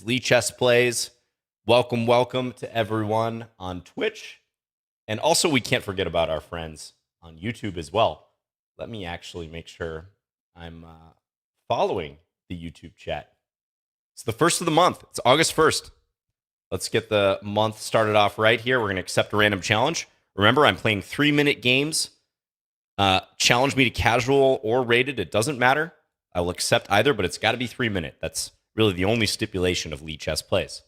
Lichess Plays. Welcome to everyone on Twitch. And also, we can't forget about our friends on YouTube as well. Let me actually make sure I'm following the YouTube chat. It's the first of the month. It's August 1st. Let's get the month started off right here. We're going to accept a random challenge. Remember, I'm playing 3-minute games. Challenge me to casual or rated. It doesn't matter. I will accept either, but it's got to be 3-minute. That's really the only stipulation of Lichess Plays.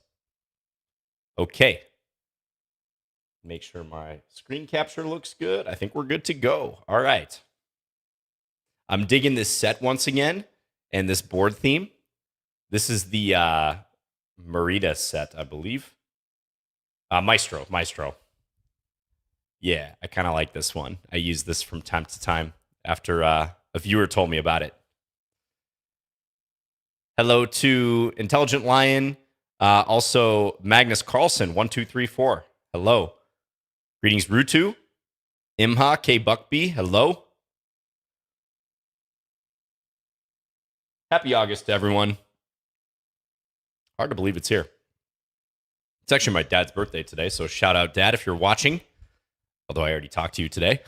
Okay. Make sure my screen capture looks good. I think we're good to go. All right. I'm digging this set once again and this board theme. This is the Merida set, I believe. Maestro. Yeah, I kind of like this one. I use this from time to time after a viewer told me about it. Hello to Intelligent Lion. Also, Magnus Carlson, 1234. Hello. Greetings, Rutu. Imha, K. Buckby. Hello. Happy August to everyone. Hard to believe it's here. It's actually my dad's birthday today, so shout out, Dad, if you're watching. Although I already talked to you today.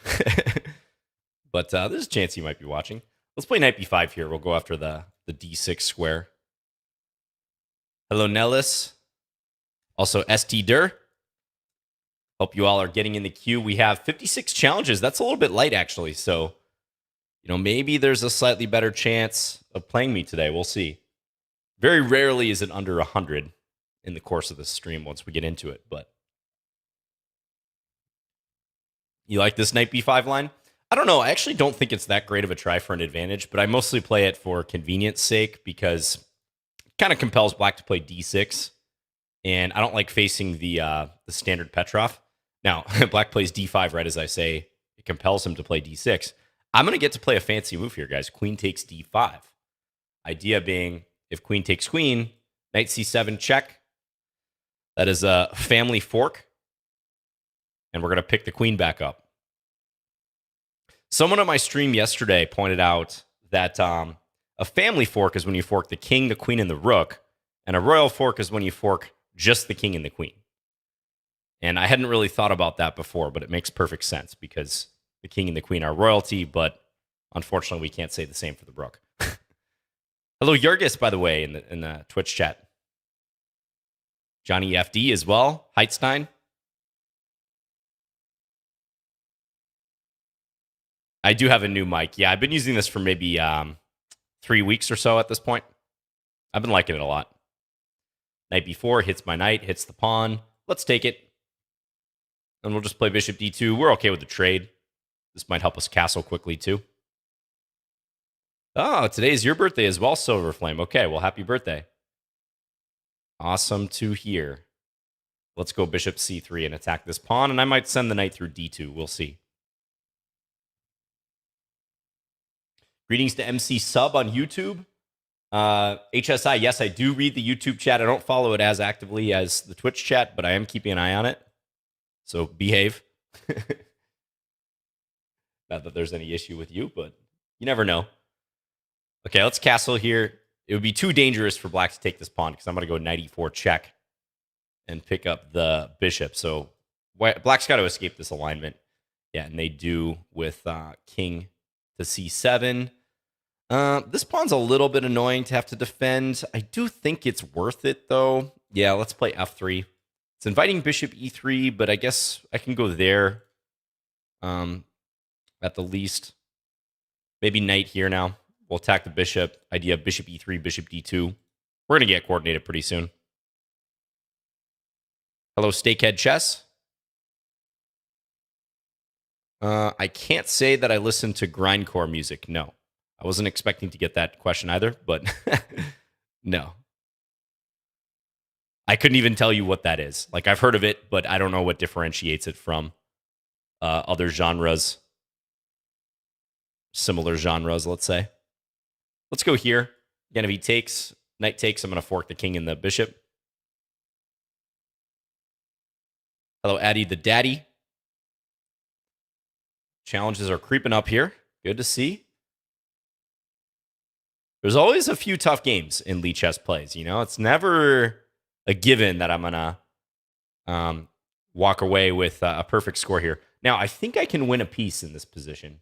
But there's a chance you might be watching. Let's play knight b5 here. We'll go after the d6 square. Hello, Nellis. Also, ST Dur. Hope you all are getting in the queue. We have 56 challenges. That's a little bit light, actually. So, maybe there's a slightly better chance of playing me today. We'll see. Very rarely is it under 100 in the course of the stream once we get into it. But you like this knight b5 line? I don't know. I actually don't think it's that great of a try for an advantage, but I mostly play it for convenience sake because it kind of compels black to play d6, and I don't like facing the standard Petrov. Now, black plays d5 right as I say. It compels him to play d6. I'm going to get to play a fancy move here, guys. Queen takes d5. Idea being, if queen takes queen, knight c7 check. That is a family fork, and we're going to pick the queen back up. Someone on my stream yesterday pointed out that a family fork is when you fork the king, the queen, and the rook, and a royal fork is when you fork just the king and the queen. And I hadn't really thought about that before, but it makes perfect sense because the king and the queen are royalty, but unfortunately we can't say the same for the rook. Hello, Jurgis, by the way, in the Twitch chat. Johnny FD as well. Heitstein. I do have a new mic. Yeah, I've been using this for maybe 3 weeks or so at this point. I've been liking it a lot. Knight b4 hits my knight, hits the pawn. Let's take it. And we'll just play bishop d2. We're okay with the trade. This might help us castle quickly, too. Oh, today is your birthday as well, Silverflame. Okay, well, happy birthday. Awesome to hear. Let's go bishop c3 and attack this pawn, and I might send the knight through d2. We'll see. Greetings to MC Sub on YouTube. HSI, yes, I do read the YouTube chat. I don't follow it as actively as the Twitch chat, but I am keeping an eye on it. So behave. Not that there's any issue with you, but you never know. Okay, let's castle here. It would be too dangerous for black to take this pawn because I'm going to go knight e4 check and pick up the bishop. So black's got to escape this alignment. Yeah, and they do with king to c7. This pawn's a little bit annoying to have to defend. I do think it's worth it, though. Yeah, let's play f3. It's inviting bishop e3, but I guess I can go there at the least. Maybe knight here now. We'll attack the bishop. Idea of bishop e3, bishop d2. We're going to get coordinated pretty soon. Hello, Steakhead Chess. I can't say that I listen to grindcore music. No. I wasn't expecting to get that question either, but no. I couldn't even tell you what that is. Like, I've heard of it, but I don't know what differentiates it from other genres. Similar genres, let's say. Let's go here. Again, if he takes, knight takes, I'm going to fork the king and the bishop. Hello, Addy the Daddy. Challenges are creeping up here. Good to see. There's always a few tough games in Lichess plays. You know, it's never a given that I'm gonna walk away with a perfect score here. Now, I think I can win a piece in this position.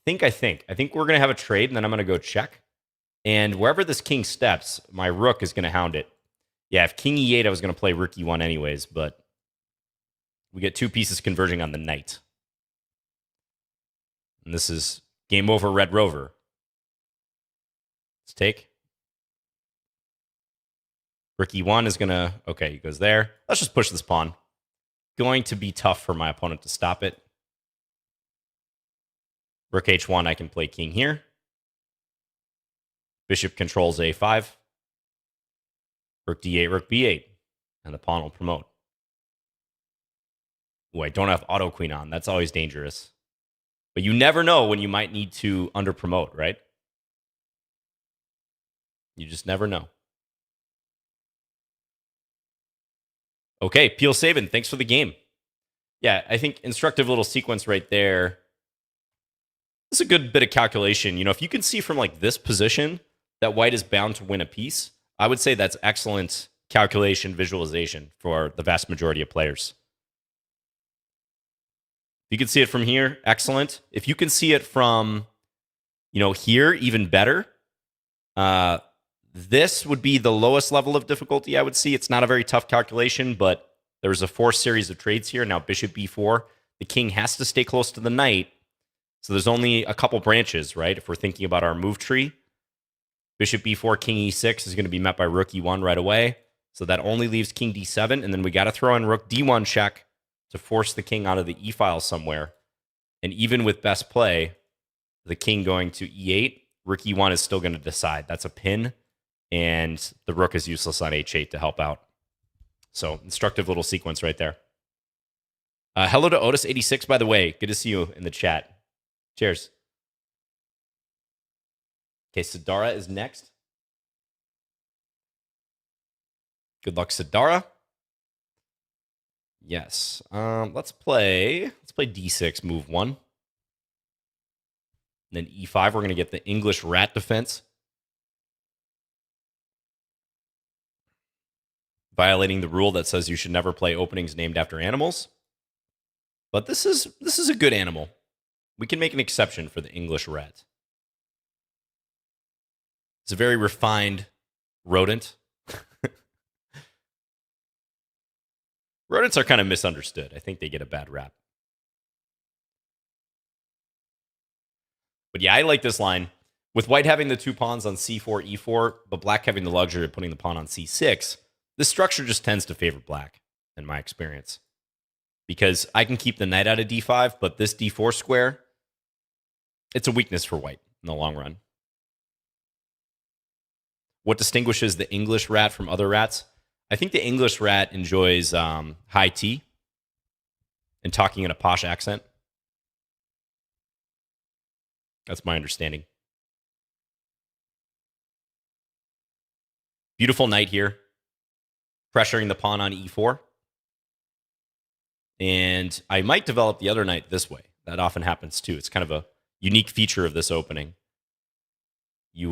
I think we're gonna have a trade, and then I'm gonna go check. And wherever this king steps, my rook is gonna hound it. Yeah, if king e8, I was gonna play rook e1 anyways, but we get 2 pieces converging on the knight. And this is game over, Red Rover. Let's take. Rook e1 is gonna, okay, he goes there. Let's just push this pawn. Going to be tough for my opponent to stop it. Rook h1, I can play king here. Bishop controls a5. Rook d8, rook b8. And the pawn will promote. Ooh, I don't have auto queen on. That's always dangerous. But you never know when you might need to under promote, right? You just never know. Okay, Peel Saban, thanks for the game. Yeah, I think instructive little sequence right there. This is a good bit of calculation. You know, if you can see from like this position that white is bound to win a piece, I would say that's excellent calculation visualization for the vast majority of players. If you can see it from here, excellent. If you can see it from, you know, here, even better. This would be the lowest level of difficulty I would see. It's not a very tough calculation, but there's a forced series of trades here. Now bishop b4. The king has to stay close to the knight. So there's only a couple branches, right? If we're thinking about our move tree. Bishop b4, king e6 is going to be met by rook e1 right away. So that only leaves king d7. And then we got to throw in rook d1 check to force the king out of the e-file somewhere. And even with best play, the king going to e8, rook e1 is still going to decide. That's a pin. And the rook is useless on h8 to help out. So instructive little sequence right there. Hello to Otis86, by the way. Good to see you in the chat. Cheers. Okay, Sidara is next. Good luck, Sidara. Yes. Let's play d6, move 1. And then e5, we're going to get the English rat defense. Violating the rule that says you should never play openings named after animals. But this is a good animal. We can make an exception for the English rat. It's a very refined rodent. Rodents are kind of misunderstood. I think they get a bad rap. But yeah, I like this line. With white having the 2 pawns on c4, e4, but black having the luxury of putting the pawn on c6, this structure just tends to favor black, in my experience. Because I can keep the knight out of d5, but this d4 square, it's a weakness for white in the long run. What distinguishes the English rat from other rats? I think the English rat enjoys high tea and talking in a posh accent. That's my understanding. Beautiful knight here. Pressuring the pawn on e4. And I might develop the other knight this way. That often happens too. It's kind of a unique feature of this opening. You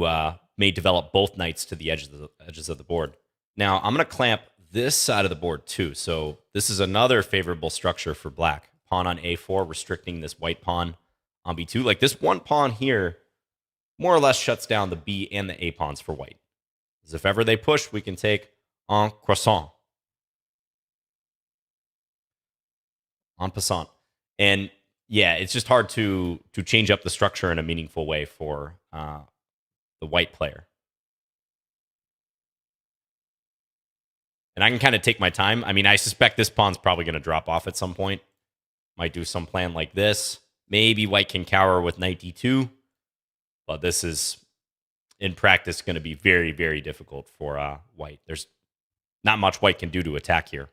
may develop both knights to the edges of the board. Now, I'm going to clamp this side of the board too. So this is another favorable structure for black. Pawn on a4, restricting this white pawn on b2. Like this one pawn here more or less shuts down the b and the a pawns for white. As if ever they push, we can take en croissant. En passant. And yeah, it's just hard to change up the structure in a meaningful way for the white player. And I can kind of take my time. I mean, I suspect this pawn's probably going to drop off at some point. Might do some plan like this. Maybe white can cower with knight d2. But this is, in practice, going to be very, very difficult for white. There's not much white can do to attack here.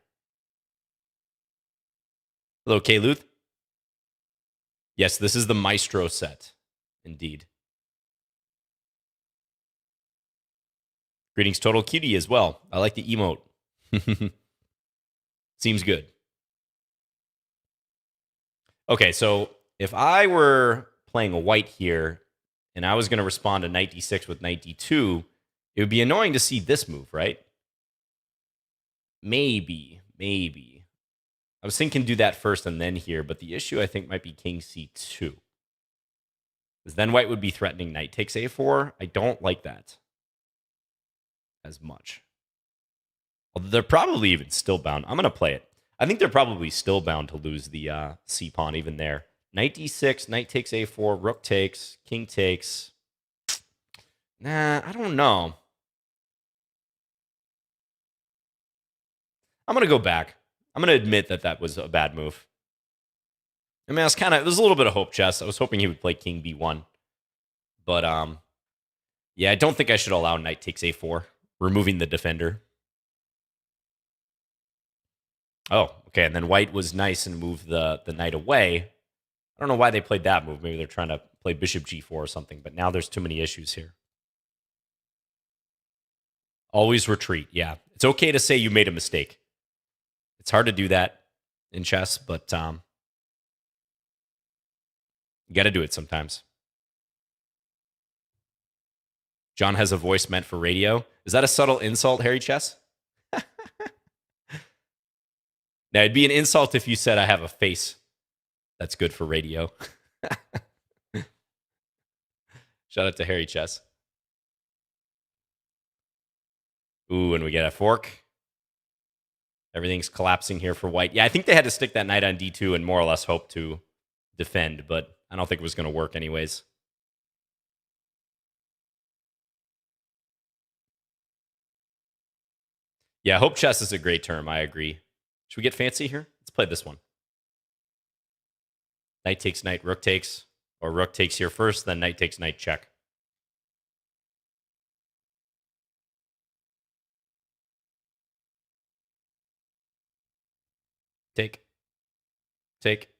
Hello, K. Luth. Yes, this is the Maestro set. Indeed. Greetings, Total Cutie, as well. I like the emote. Seems good. Okay, so if I were playing a white here and I was going to respond to knight d6 with knight d2, it would be annoying to see this move, right? Maybe. I was thinking do that first and then here, but the issue I think might be king c2. Because then white would be threatening knight takes a4. I don't like that as much. Although they're probably even still bound. I'm going to play it. I think they're probably still bound to lose the c-pawn even there. Knight d6, knight takes a4, rook takes, king takes. Nah, I don't know. I'm going to go back. I'm going to admit that that was a bad move. I mean, it was a little bit of hope chess. I was hoping he would play king b1. But, yeah, I don't think I should allow knight takes a4, removing the defender. Oh, okay, and then white was nice and moved the knight away. I don't know why they played that move. Maybe they're trying to play bishop g4 or something, but now there's too many issues here. Always retreat, yeah. It's okay to say you made a mistake. It's hard to do that in chess, but you got to do it sometimes. John has a voice meant for radio. Is that a subtle insult, Harry Chess? Now, it'd be an insult if you said I have a face that's good for radio. Shout out to Harry Chess. Ooh, and we get a fork. Everything's collapsing here for white. Yeah, I think they had to stick that knight on d2 and more or less hope to defend, but I don't think it was going to work anyways. Yeah, hope chess is a great term. I agree. Should we get fancy here? Let's play this one. Knight takes knight, rook takes, or rook takes here first, then knight takes knight, check. Take.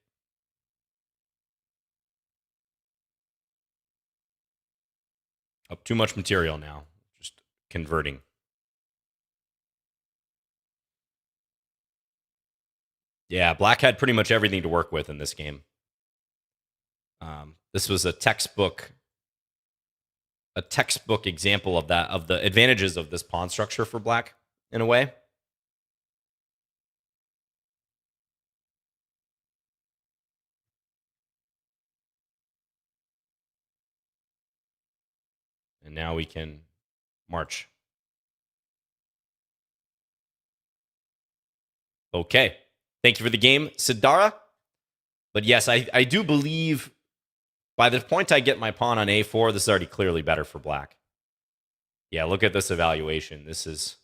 Oh, too much material now. Just converting. Yeah, black had pretty much everything to work with in this game. This was a textbook example of that, of the advantages of this pawn structure for black, in a way. And now we can march. Okay. Thank you for the game, Sidara. But yes, I do believe by the point I get my pawn on a4, this is already clearly better for black. Yeah, look at this evaluation. This is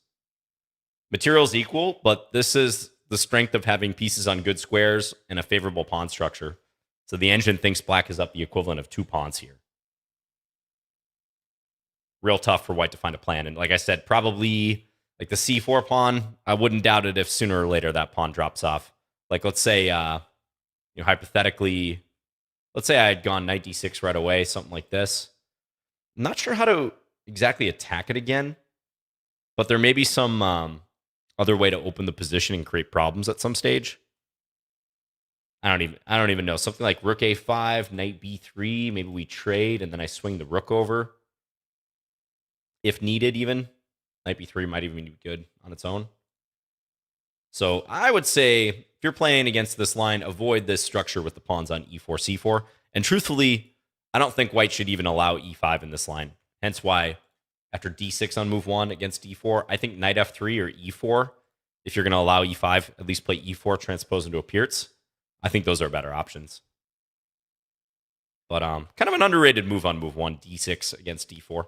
materials equal, but this is the strength of having pieces on good squares and a favorable pawn structure. So the engine thinks black is up the equivalent of 2 pawns here. Real tough for white to find a plan. And like I said, probably like the c4 pawn, I wouldn't doubt it if sooner or later that pawn drops off. Like let's say, hypothetically, let's say I had gone knight d6 right away, something like this. I'm not sure how to exactly attack it again, but there may be some other way to open the position and create problems at some stage. I don't even know. Something like rook a5, knight b3. Maybe we trade and then I swing the rook over. If needed, even knight b3 might even be good on its own. So I would say if you're playing against this line, avoid this structure with the pawns on e4, c4. And truthfully, I don't think white should even allow e5 in this line. Hence why after d6 on move 1 against d4, I think knight f3 or e4, if you're going to allow e5, at least play e4 transpose into a Pierce. I think those are better options. But kind of an underrated move on move 1, d6 against d4.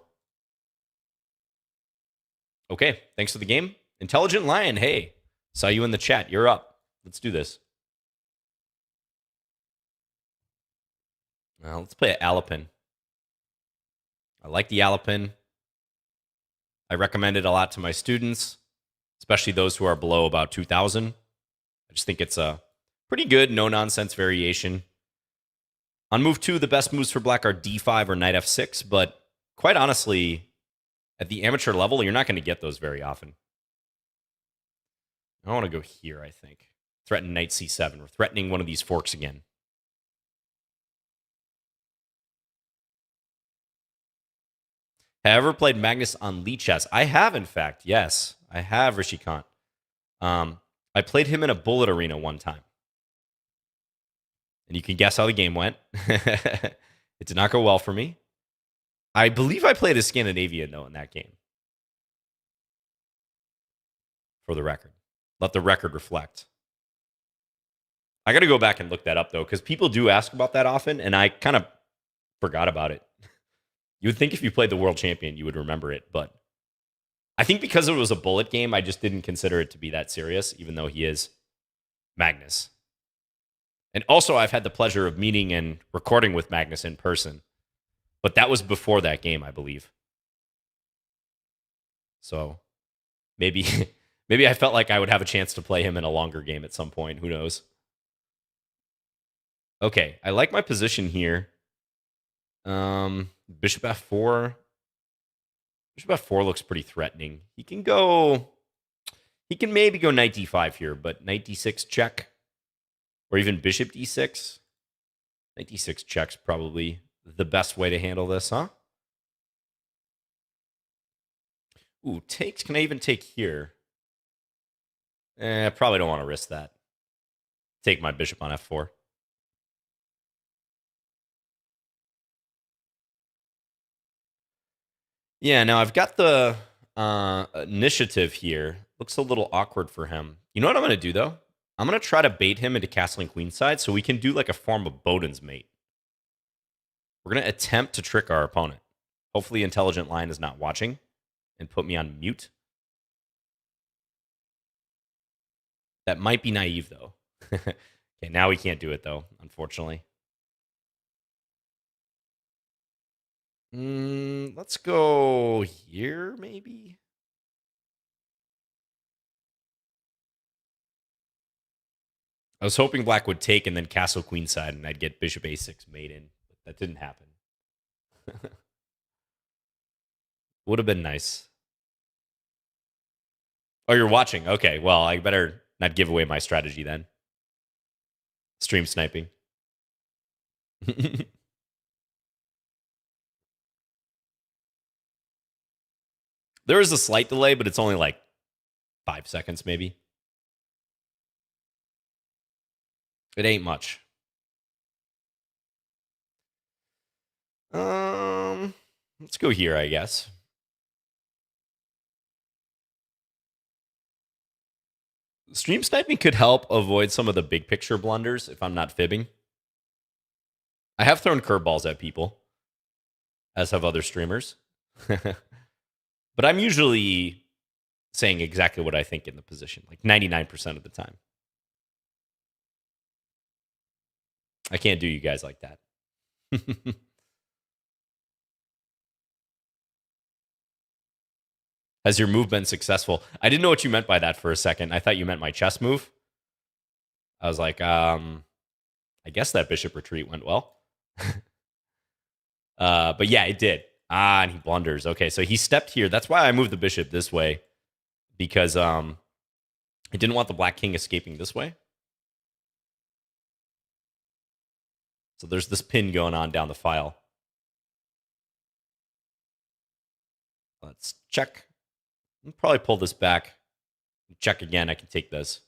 Okay, thanks for the game. Intelligent Lion, hey. Saw you in the chat. You're up. Let's do this. Well, let's play Alapin. I like the Alapin. I recommend it a lot to my students, especially those who are below about 2,000. I just think it's a pretty good, no-nonsense variation. On move 2, the best moves for black are d5 or knight f6, but quite honestly, at the amateur level, you're not going to get those very often. I want to go here, I think. Threaten knight c7. We're threatening one of these forks again. Have I ever played Magnus on Lichess? I have, in fact. Yes, I have Rishikant. I played him in a bullet arena one time. And you can guess how the game went. It did not go well for me. I believe I played a Scandinavian, though, in that game. For the record. Let the record reflect. I got to go back and look that up, though, because people do ask about that often, and I kind of forgot about it. You would think if you played the world champion, you would remember it, but I think because it was a bullet game, I just didn't consider it to be that serious, even though he is Magnus. And also, I've had the pleasure of meeting and recording with Magnus in person, but that was before that game, I believe. So maybe maybe I felt like I would have a chance to play him in a longer game at some point. Who knows? Okay, I like my position here. Bishop f4. Bishop f4 looks pretty threatening. He can maybe go knight d5 here, but knight d6 check. Or even bishop d6. Knight d6 check's probably the best way to handle this, huh? Ooh, takes. Can I even take here? I probably don't want to risk that. Take my bishop on f4. Yeah, now I've got the initiative here. Looks a little awkward for him. You know what I'm going to do, though? I'm going to try to bait him into castling queenside so we can do like a form of Bowden's mate. We're going to attempt to trick our opponent. Hopefully Intelligent Lion is not watching and put me on mute. That might be naive, though. Okay, now we can't do it, though, unfortunately. Let's go here, maybe? I was hoping black would take and then castle queenside, and I'd get bishop a6 mate in, but that didn't happen. Would have been nice. Oh, you're watching? Okay, well, I better not give away my strategy then. Stream sniping. There is a slight delay, but it's only like 5 seconds, maybe. It ain't much. Let's go here, I guess. Stream sniping could help avoid some of the big picture blunders if I'm not fibbing. I have thrown curveballs at people, as have other streamers. But I'm usually saying exactly what I think in the position, like 99% of the time. I can't do you guys like that. Has your move been successful? I didn't know what you meant by that for a second. I thought you meant my chess move. I was like, I guess that bishop retreat went well. But yeah, it did. And he blunders. Okay, so he stepped here. That's why I moved the bishop this way, because I didn't want the black king escaping this way. So there's this pin going on down the file. Let's check. I'll probably pull this back. Check again. I can take this.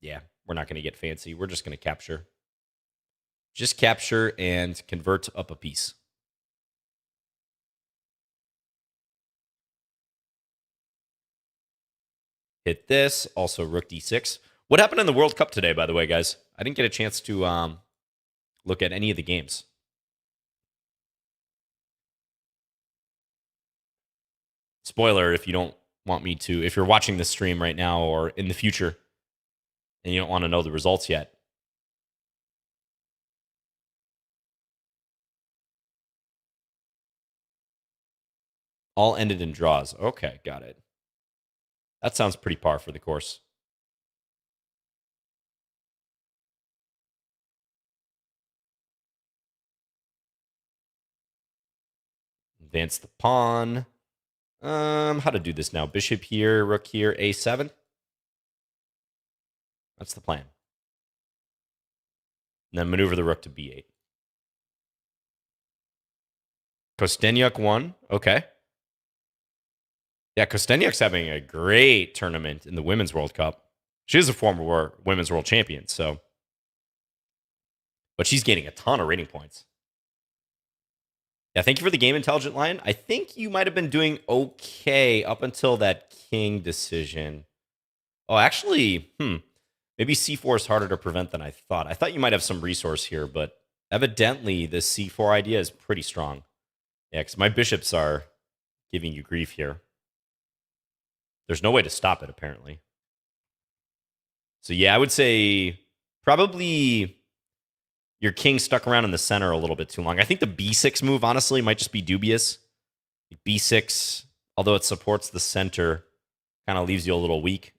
Yeah, we're not going to get fancy. We're just going to capture. Just capture and convert up a piece. Hit this. Also, rook d6. What happened in the World Cup today, by the way, guys? I didn't get a chance to look at any of the games. Spoiler, if you don't want me to, if you're watching this stream right now or in the future and you don't want to know the results yet. All ended in draws. Okay, got it. That sounds pretty par for the course. Advance the pawn. How to do this now? Bishop here, rook here, a7. That's the plan. And then maneuver the rook to b8. Kostenyak won. Okay. Yeah, Kostenyak's having a great tournament in the Women's World Cup. She is a former Women's World Champion, so. But she's gaining a ton of rating points. Yeah, thank you for the game, Intelligent Lion. I think you might have been doing okay up until that king decision. Oh, actually, maybe c4 is harder to prevent than I thought. I thought you might have some resource here, but evidently the c4 idea is pretty strong. Yeah, because my bishops are giving you grief here. There's no way to stop it, apparently. So yeah, I would say probably your king stuck around in the center a little bit too long. I think the b6 move, honestly, might just be dubious. b6, although it supports the center, kind of leaves you a little weak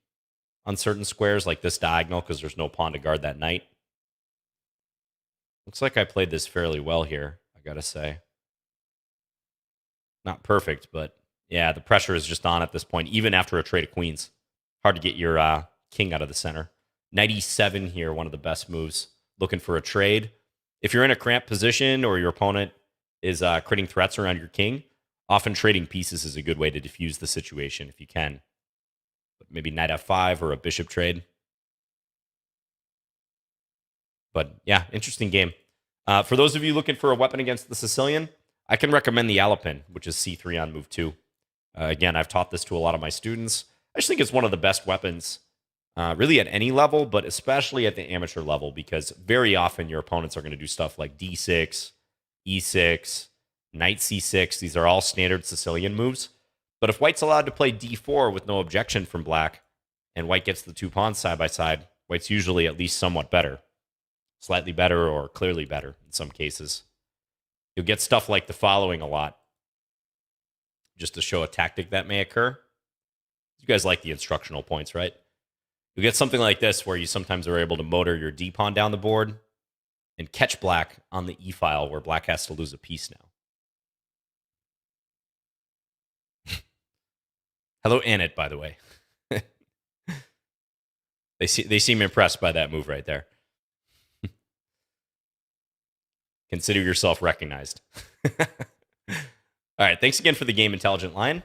on certain squares, like this diagonal, because there's no pawn to guard that knight. Looks like I played this fairly well here, I gotta say. Not perfect, but yeah, the pressure is just on at this point, even after a trade of queens. Hard to get your king out of the center. Knight e7 here, one of the best moves. Looking for a trade. If you're in a cramped position or your opponent is creating threats around your king, often trading pieces is a good way to diffuse the situation if you can. But maybe knight f5 or a bishop trade. But yeah, interesting game. For those of you looking for a weapon against the Sicilian, I can recommend the Alapin, which is c3 on move 2. Again, I've taught this to a lot of my students. I just think it's one of the best weapons, really at any level, but especially at the amateur level, because very often your opponents are going to do stuff like d6, e6, knight c6. These are all standard Sicilian moves. But if white's allowed to play d4 with no objection from black, and white gets the two pawns side by side, white's usually at least somewhat better. Slightly better or clearly better in some cases. You'll get stuff like the following a lot, just to show a tactic that may occur. You guys like the instructional points, right? You'll get something like this where you sometimes are able to motor your d-pawn down the board and catch black on the e-file where black has to lose a piece now. Hello, Annette, by the way. They seem impressed by that move right there. Consider yourself recognized. All right, thanks again for the game, Intelligent Lion.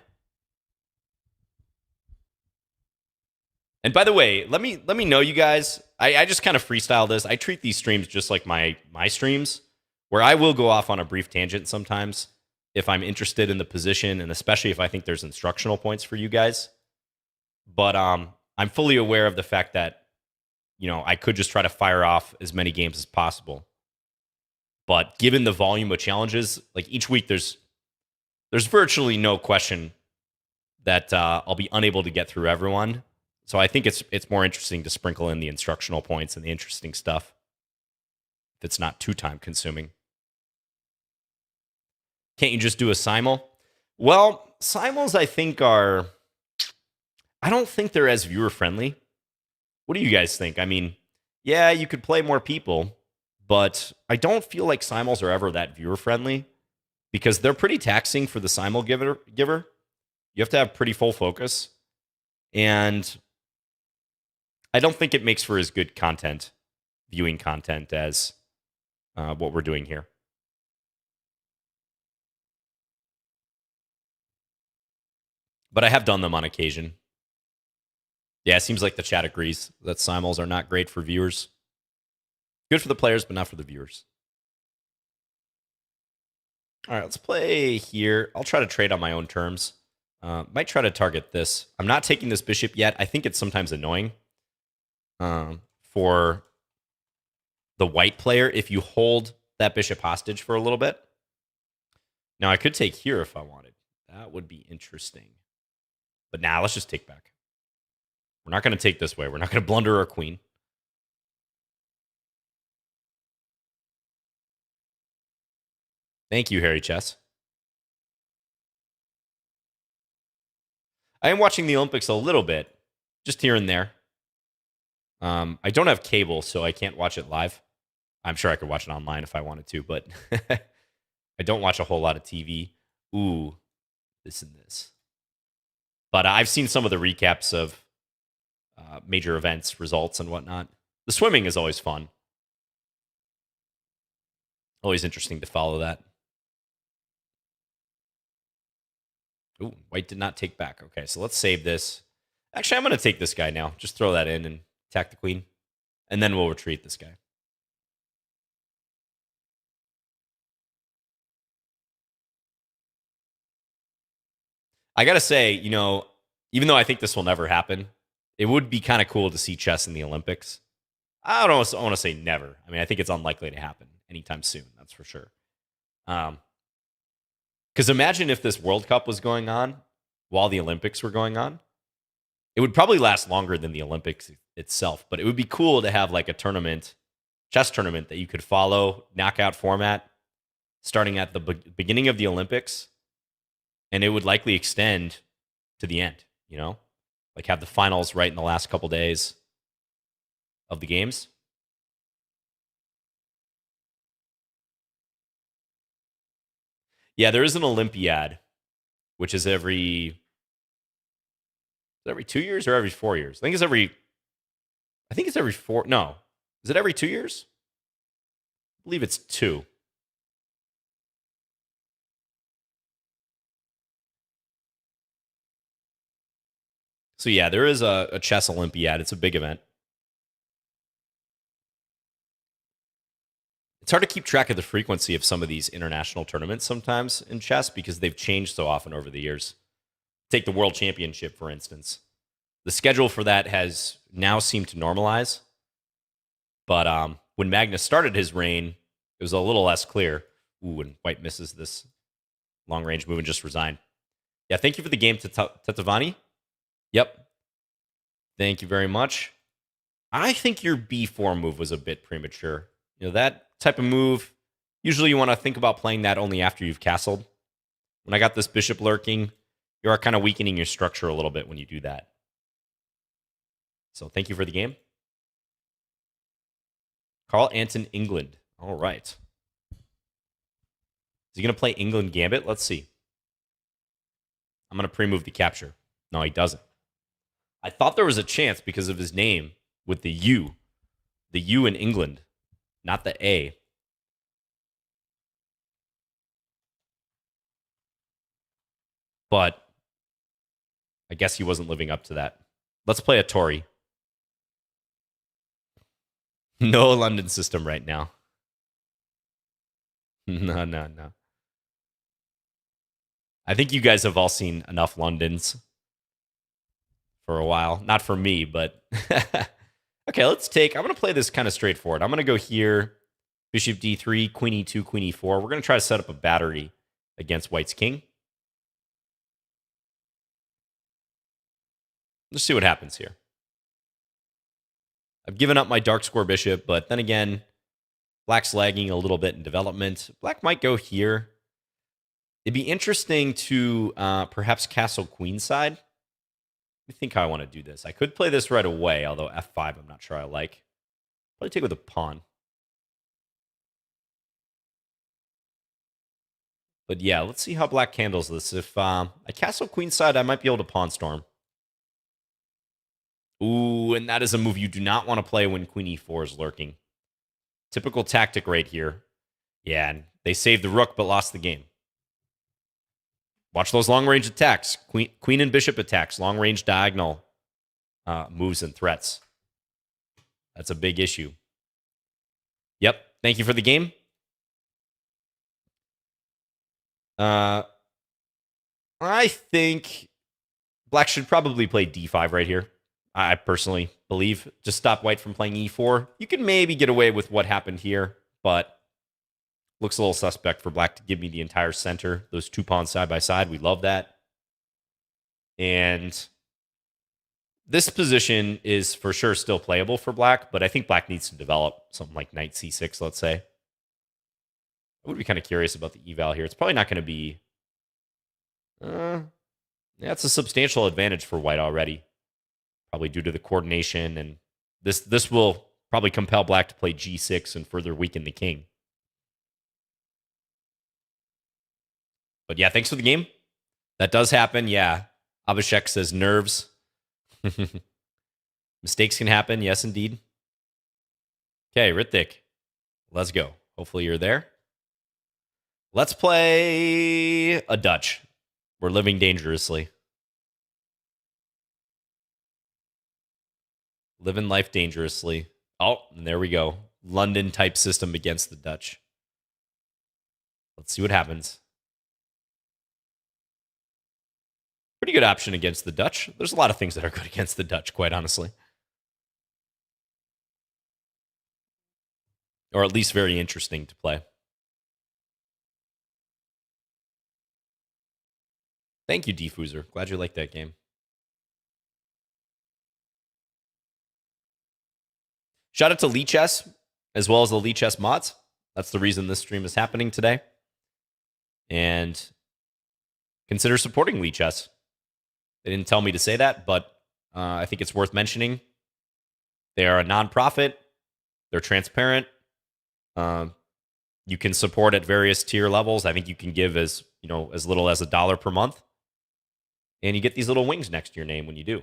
And by the way, let me know, you guys. I just kind of freestyle this. I treat these streams just like my streams, where I will go off on a brief tangent sometimes if I'm interested in the position, and especially if I think there's instructional points for you guys. But I'm fully aware of the fact that, I could just try to fire off as many games as possible. But given the volume of challenges, like each week, there's virtually no question that I'll be unable to get through everyone. So I think it's more interesting to sprinkle in the instructional points and the interesting stuff if it's not too time consuming. Can't you just do a simul? Well, simuls I think I don't think they're as viewer friendly. What do you guys think? I mean, yeah, you could play more people, but I don't feel like simuls are ever that viewer friendly because they're pretty taxing for the simul giver. You have to have pretty full focus. And I don't think it makes for as good content, viewing content, as what we're doing here. But I have done them on occasion. Yeah, it seems like the chat agrees that simuls are not great for viewers. Good for the players, but not for the viewers. All right, let's play here. I'll try to trade on my own terms. Might try to target this. I'm not taking this bishop yet. I think it's sometimes annoying for the white player if you hold that bishop hostage for a little bit. Now, I could take here if I wanted. That would be interesting. But now let's just take back. We're not going to take this way. We're not going to blunder our queen. Thank you, Harry Chess. I am watching the Olympics a little bit, just here and there. I don't have cable, so I can't watch it live. I'm sure I could watch it online if I wanted to, but I don't watch a whole lot of TV. Ooh, this and this. But I've seen some of the recaps of major events, results, and whatnot. The swimming is always fun. Always interesting to follow that. Ooh, white did not take back. Okay, so let's save this. Actually, I'm going to take this guy now. Just throw that in and attack the queen. And then we'll retreat this guy. I got to say, you know, even though I think this will never happen, it would be kind of cool to see chess in the Olympics. I don't want to say never. I mean, I think it's unlikely to happen anytime soon. That's for sure. Because imagine if this World Cup was going on while the Olympics were going on. It would probably last longer than the Olympics itself, but it would be cool to have like a tournament, chess tournament that you could follow, knockout format, starting at the beginning of the Olympics, and it would likely extend to the end, you know? Like have the finals right in the last couple days of the games. Yeah, there is an Olympiad, which is every 2 years or every 4 years? I think it's every 4. No. Is it every 2 years? I believe it's 2. So yeah, there is a chess Olympiad. It's a big event. It's hard to keep track of the frequency of some of these international tournaments sometimes in chess because they've changed so often over the years. Take the World Championship, for instance. The schedule for that has now seemed to normalize. But when Magnus started his reign, it was a little less clear. Ooh, and white misses this long-range move and just resigned. Yeah, thank you for the game, Tetavani. Yep. Thank you very much. I think your b4 move was a bit premature. You know, that type of move, usually you want to think about playing that only after you've castled. When I got this bishop lurking, you are kind of weakening your structure a little bit when you do that. So thank you for the game. Carl Anton, England. All right. Is he going to play England Gambit? Let's see. I'm going to pre-move the capture. No, he doesn't. I thought there was a chance because of his name with the U. The U in England, not the A. But I guess he wasn't living up to that. Let's play a Tory. No London system right now. No. I think you guys have all seen enough Londons for a while. Not for me, but... Okay, I'm going to play this kind of straightforward. I'm going to go here, bishop d3, queen e2, queen e4. We're going to try to set up a battery against white's king. Let's see what happens here. I've given up my dark square bishop, but then again, black's lagging a little bit in development. Black might go here. It'd be interesting to perhaps castle queenside. Let me think how I want to do this. I could play this right away, although f5 I'm not sure I like. Probably take with a pawn. But yeah, let's see how black handles this. If I castle queenside, I might be able to pawn storm. Ooh, and that is a move you do not want to play when queen e4 is lurking. Typical tactic right here. Yeah, and they saved the rook but lost the game. Watch those long-range attacks. Queen and bishop attacks. Long-range diagonal moves and threats. That's a big issue. Yep. Thank you for the game. I think black should probably play d5 right here. I personally believe. Just stop white from playing e4. You can maybe get away with what happened here, but looks a little suspect for black to give me the entire center. Those two pawns side by side. We love that. And this position is for sure still playable for black, but I think black needs to develop something like knight c6, let's say. I would be kind of curious about the eval here. It's probably not going to be... that's a substantial advantage for white already. Probably due to the coordination, and this will probably compel black to play g6 and further weaken the king. But yeah, thanks for the game. That does happen, yeah. Abhishek says nerves. Mistakes can happen, yes, indeed. Okay, Ritik, let's go. Hopefully you're there. Let's play a Dutch. We're living dangerously. Living life dangerously. Oh, and there we go. London type system against the Dutch. Let's see what happens. Pretty good option against the Dutch. There's a lot of things that are good against the Dutch, quite honestly. Or at least very interesting to play. Thank you, Diffuser. Glad you liked that game. Shout out to Lichess, as well as the Lichess mods. That's the reason this stream is happening today. And consider supporting Lichess. They didn't tell me to say that, but I think it's worth mentioning. They are a nonprofit. They're transparent. You can support at various tier levels. I think you can give as little as $1 per month. And you get these little wings next to your name when you do.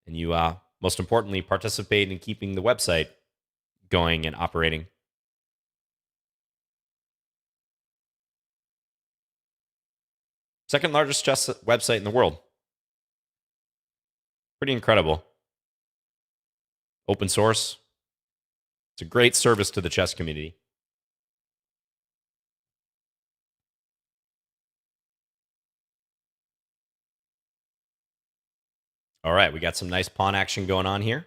And you, most importantly, participate in keeping the website going and operating. Second largest chess website in the world. Pretty incredible. Open source. It's a great service to the chess community. All right, we got some nice pawn action going on here.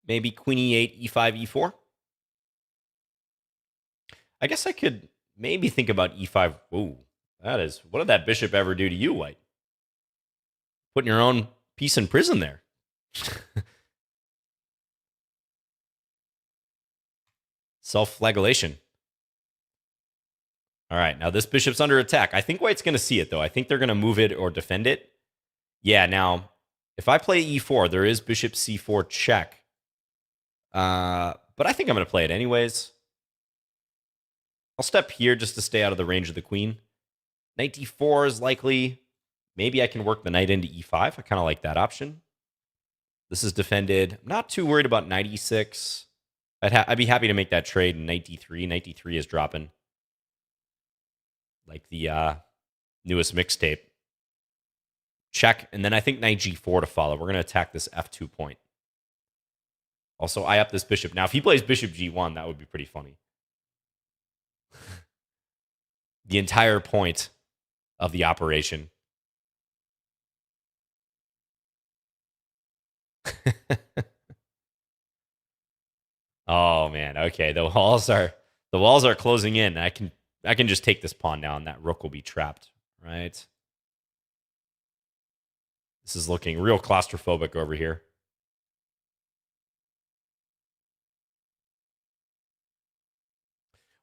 Maybe queen e8, e5, e4. I guess I could maybe think about e5. Ooh, what did that bishop ever do to you, White? Putting your own piece in prison there. Self-flagellation. All right, now this bishop's under attack. I think White's going to see it, though. I think they're going to move it or defend it. Yeah, now, if I play e4, there is bishop c4 check. But I think I'm going to play it anyways. I'll step here just to stay out of the range of the queen. Knight d4 is likely. Maybe I can work the knight into e5. I kind of like that option. This is defended. I'm not too worried about knight e6. I'd be happy to make that trade in knight d3. Knight d3 is dropping. Like the newest mixtape. Check, and then I think knight g4 to follow. We're going to attack this f2 point. Also, eye up this bishop. Now, if he plays bishop g1, that would be pretty funny. The entire point of the operation. Oh man, okay. The walls are closing in. I can just take this pawn now, and that rook will be trapped, right? This is looking real claustrophobic over here.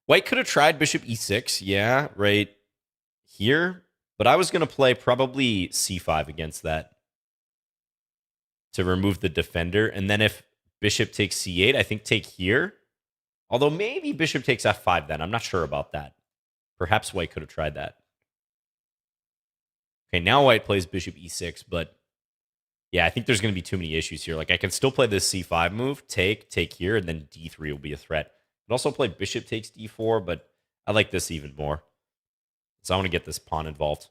White could have tried bishop e6, yeah, right here. But I was going to play probably c5 against that to remove the defender. And then if bishop takes c8, I think take here. Although maybe bishop takes f5 then. I'm not sure about that. Perhaps White could have tried that. Okay, now White plays bishop e6, but yeah, I think there's going to be too many issues here. Like, I can still play this c5 move, take here, and then d3 will be a threat. I can also play bishop takes d4, but I like this even more. So I want to get this pawn involved.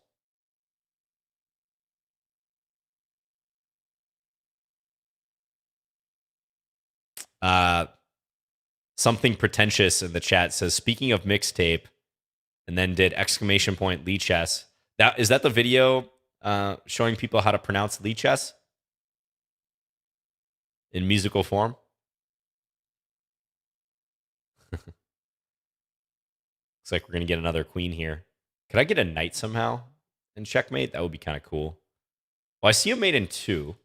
Something pretentious in the chat says, speaking of mixtape, and then did exclamation point Lichess. Is that the video showing people how to pronounce Lichess in musical form? Looks like we're going to get another queen here. Could I get a knight somehow in checkmate? That would be kind of cool. Well, I see a mate in 2.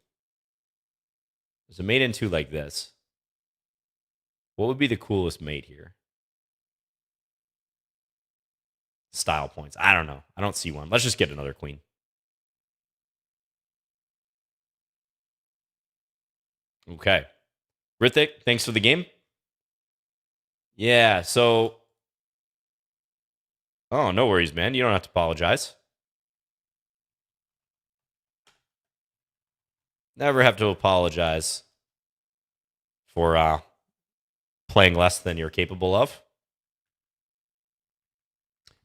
There's a mate in 2 like this. What would be the coolest mate here? Style points. I don't know. I don't see one. Let's just get another queen. Okay. Rithik, thanks for the game. Yeah, so... Oh, no worries, man. You don't have to apologize. Never have to apologize for playing less than you're capable of.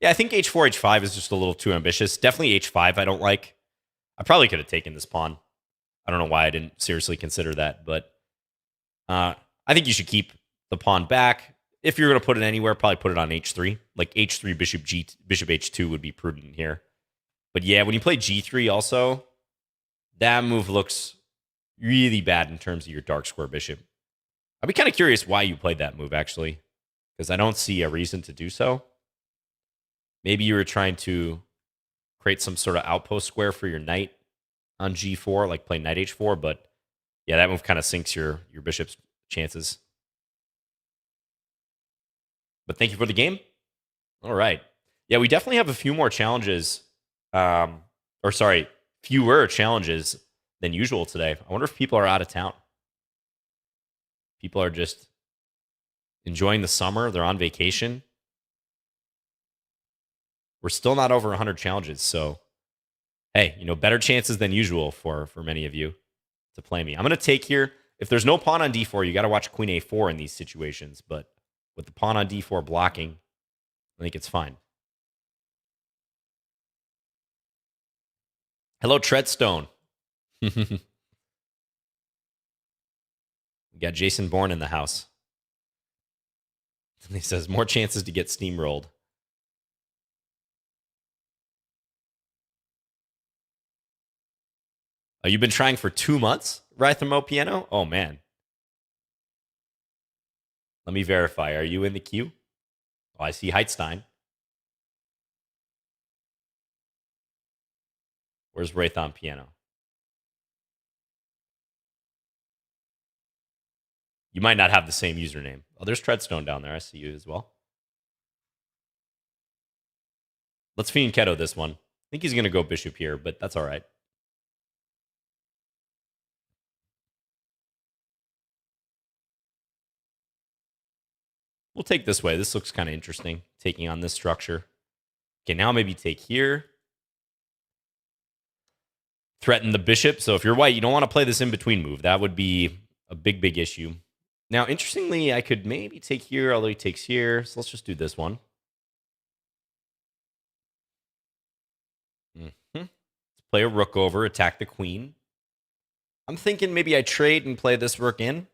Yeah, I think h4, h5 is just a little too ambitious. Definitely h5 I don't like. I probably could have taken this pawn. I don't know why I didn't seriously consider that, but I think you should keep the pawn back. If you're going to put it anywhere, probably put it on h3. Like h3, bishop h2 would be prudent here. But yeah, when you play g3 also, that move looks really bad in terms of your dark square bishop. I'd be kind of curious why you played that move, actually, because I don't see a reason to do so. Maybe you were trying to create some sort of outpost square for your knight on g4, like play knight h4, but yeah, that move kind of sinks your bishop's chances. But thank you for the game. All right. Yeah, we definitely have a few more challenges. Fewer challenges than usual today. I wonder if people are out of town. People are just enjoying the summer. They're on vacation. We're still not over 100 challenges. So, hey, better chances than usual for many of you to play me. I'm going to take here. If there's no pawn on d4, you got to watch queen a4 in these situations. But with the pawn on d4 blocking, I think it's fine. Hello, Treadstone. We got Jason Bourne in the house. And he says, more chances to get steamrolled. Oh, you've been trying for 2 months, Rythmo Piano? Oh, man. Let me verify. Are you in the queue? Oh, I see Heitstein. Where's Raython Piano? You might not have the same username. Oh, there's Treadstone down there. I see you as well. Let's Fiend Keto this one. I think he's going to go bishop here, but that's all right. We'll take this way. This looks kind of interesting, taking on this structure. Okay, now maybe take here. Threaten the bishop. So if you're white, you don't want to play this in-between move. That would be a big, big issue. Now, interestingly, I could maybe take here, although he takes here. So let's just do this one. Let's play a rook over, attack the queen. I'm thinking maybe I trade and play this rook in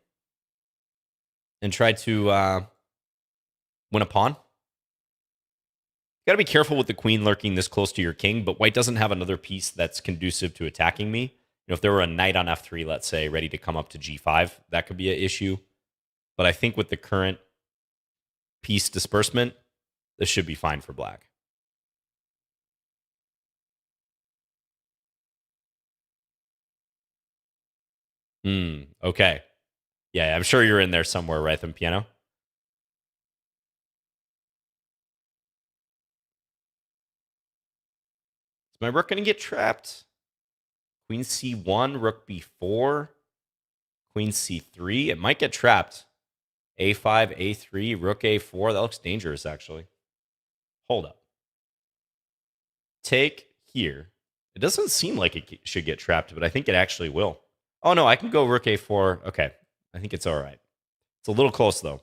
and try to win a pawn. You got to be careful with the queen lurking this close to your king, but white doesn't have another piece that's conducive to attacking me. If there were a knight on f3, let's say, ready to come up to g5, that could be an issue. But I think with the current piece disbursement, this should be fine for black. Okay. Yeah, I'm sure you're in there somewhere, Rhythm Piano. Is my rook going to get trapped? Queen c1, rook b4, queen c3. It might get trapped. a5, a3, rook a4. That looks dangerous, actually. Hold up. Take here. It doesn't seem like it should get trapped, but I think it actually will. Oh, no, I can go rook a4. Okay, I think it's all right. It's a little close, though.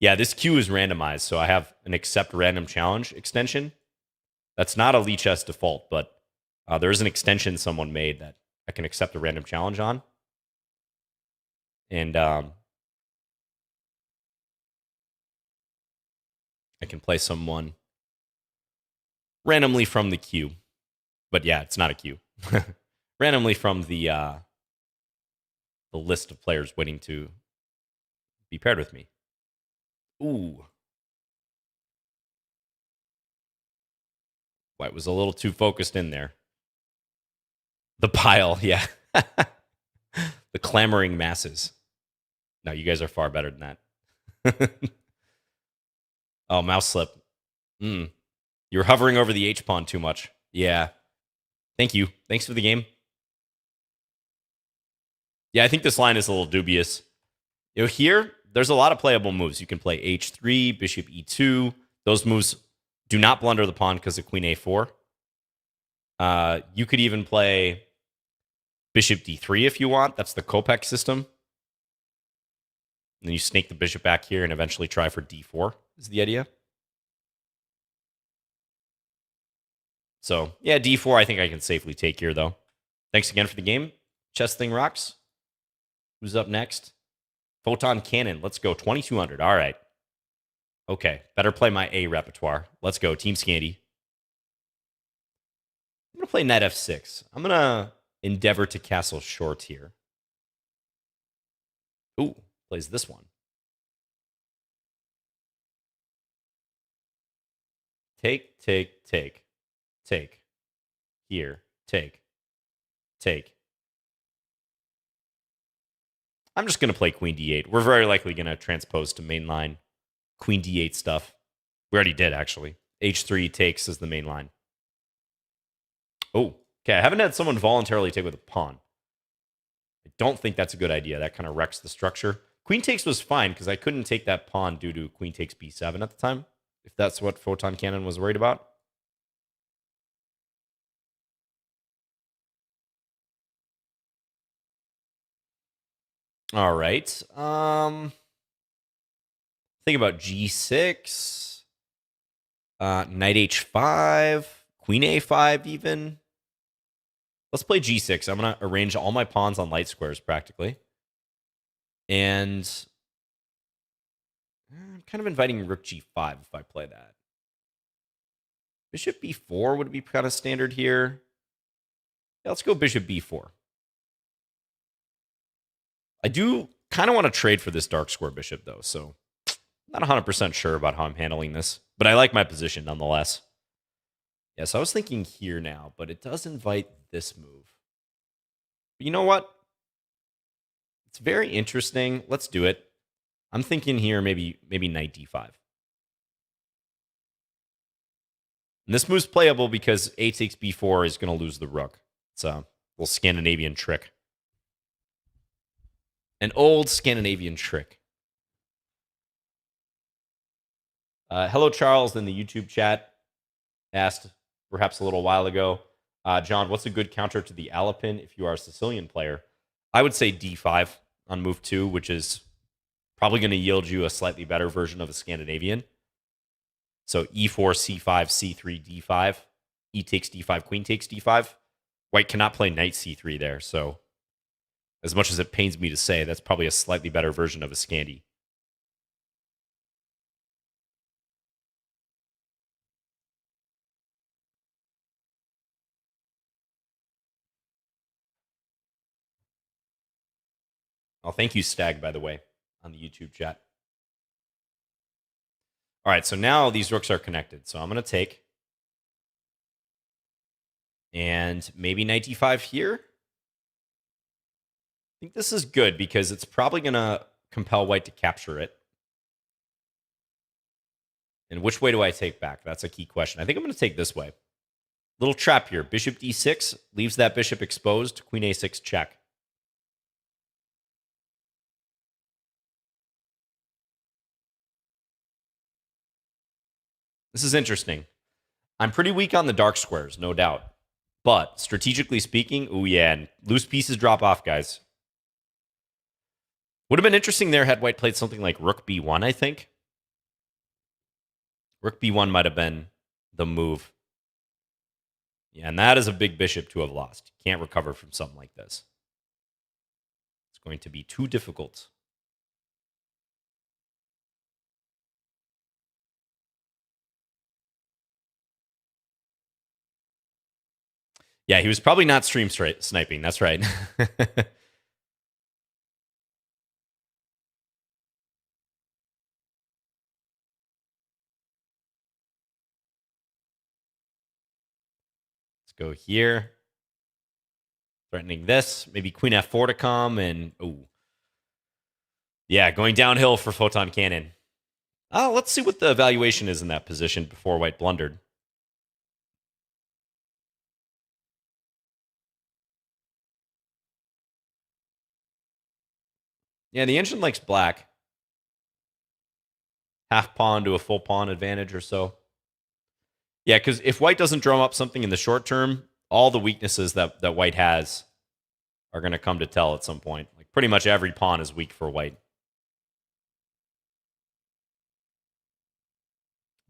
Yeah, this queue is randomized, so I have an accept random challenge extension. That's not a Lichess default, but there is an extension someone made that I can accept a random challenge on. And I can play someone randomly from the queue. But yeah, it's not a queue. Randomly from the list of players waiting to be paired with me. Ooh. White was a little too focused in there. The pile, yeah. The clamoring masses. No, you guys are far better than that. Oh, mouse slip. You're hovering over the H-pawn too much. Yeah. Thank you. Thanks for the game. Yeah, I think this line is a little dubious. Here, there's a lot of playable moves. You can play H3, bishop E2. Those moves do not blunder the pawn because of queen A4. You could even play bishop D3 if you want. That's the Kopek system. then you snake the bishop back here and eventually try for d4 is the idea. So, yeah, d4 I think I can safely take here, though. Thanks again for the game. Chess Thing rocks. Who's up next? Photon Cannon. Let's go. 2200. All right. Okay. Better play my A repertoire. Let's go. Team Scandi. I'm going to play knight f6. I'm going to endeavor to castle short here. Ooh, plays this one. Take, take, take. Take. Here. Take. Take. I'm just going to play queen d8. We're very likely going to transpose to main line queen d8 stuff. We already did, actually. h3 takes as the main line. Oh, okay. I haven't had someone voluntarily take with a pawn. I don't think that's a good idea. That kind of wrecks the structure. Queen takes was fine because I couldn't take that pawn due to queen takes b7 at the time, if that's what Photon Cannon was worried about. All right. Think about g6, knight h5, queen a5 even. Let's play g6. I'm going to arrange all my pawns on light squares practically. And I'm kind of inviting rook g5 if I play that. Bishop b4 would be kind of standard here. Yeah, let's go bishop b4. I do kind of want to trade for this dark square bishop, though, so not 100% sure about how I'm handling this, but I like my position nonetheless. Yeah, so I was thinking here now, but it does invite this move. But you know what? It's very interesting. Let's do it. I'm thinking here maybe knight d5. And this move's playable because a takes b4 is going to lose the rook. It's a little Scandinavian trick. An old Scandinavian trick. Hello, Charles, in the YouTube chat asked perhaps a little while ago, John, what's a good counter to the Alapin if you are a Sicilian player? I would say d5 on move 2, which is probably going to yield you a slightly better version of a Scandinavian. So e4, c5, c3, d5. E takes d5, queen takes d5. White cannot play knight c3 there, so as much as it pains me to say, that's probably a slightly better version of a Scandi. Oh, thank you, Stag, by the way, on the YouTube chat. All right, so now these rooks are connected. So I'm going to take. And maybe knight d5 here. I think this is good because it's probably going to compel white to capture it. And which way do I take back? That's a key question. I think I'm going to take this way. Little trap here. Bishop d6 leaves that bishop exposed. Queen a6 check. This is interesting. I'm pretty weak on the dark squares, no doubt. But strategically speaking, oh yeah, and loose pieces drop off, guys. Would have been interesting there had white played something like rook b1, I think. Rook b1 might have been the move. Yeah, and that is a big bishop to have lost. You can't recover from something like this. It's going to be too difficult. Yeah, he was probably not stream sniping. That's right. Let's go here. Threatening this. Maybe queen f4 to come. And, oh. Yeah, going downhill for Photon Cannon. Let's see what the evaluation is in that position before white blundered. Yeah, the engine likes black. Half pawn to a full pawn advantage or so. Yeah, because if white doesn't drum up something in the short term, all the weaknesses that white has are going to come to tell at some point. Like pretty much every pawn is weak for white.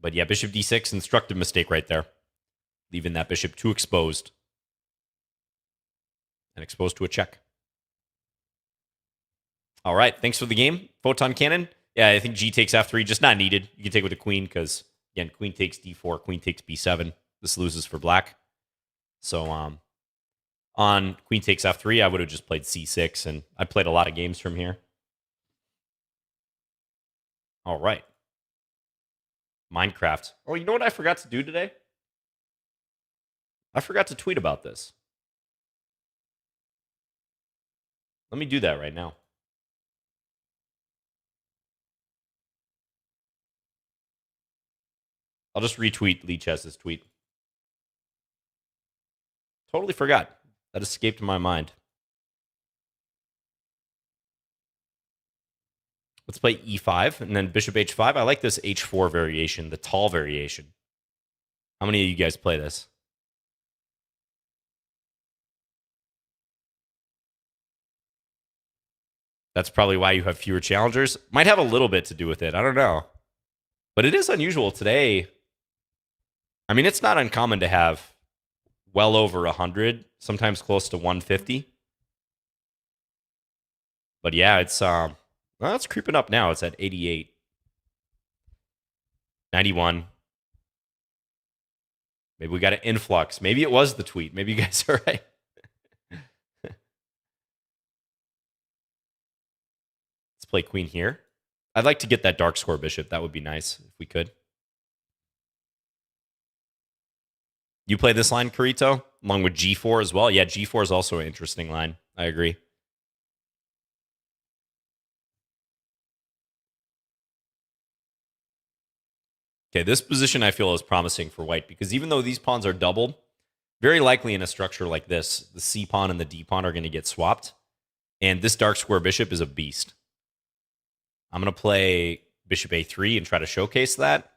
But yeah, bishop d6, instructive mistake right there. Leaving that bishop too exposed. And exposed to a check. All right, thanks for the game, Photon Cannon. Yeah, I think g takes f3, just not needed. You can take it with a queen because, again, queen takes d4, queen takes b7. This loses for black. So on queen takes f3, I would have just played c6, and I played a lot of games from here. All right. Minecraft. Oh, you know what I forgot to do today? I forgot to tweet about this. Let me do that right now. I'll just retweet Lichess's tweet. Totally forgot. That escaped my mind. Let's play e5 and then bishop h5. I like this h4 variation, the tall variation. How many of you guys play this? That's probably why you have fewer challengers. Might have a little bit to do with it. I don't know. But it is unusual today. I mean, it's not uncommon to have well over 100, sometimes close to 150. But yeah, it's well, it's creeping up now. It's at 88. 91. Maybe we got an influx. Maybe it was the tweet. Maybe you guys are right. Let's play queen here. I'd like to get that dark square bishop. That would be nice if we could. You play this line, Carito, along with g4 as well? Yeah, g4 is also an interesting line. I agree. Okay, this position I feel is promising for white because even though these pawns are doubled, very likely in a structure like this, the c pawn and the d pawn are going to get swapped. And this dark square bishop is a beast. I'm going to play bishop a3 and try to showcase that.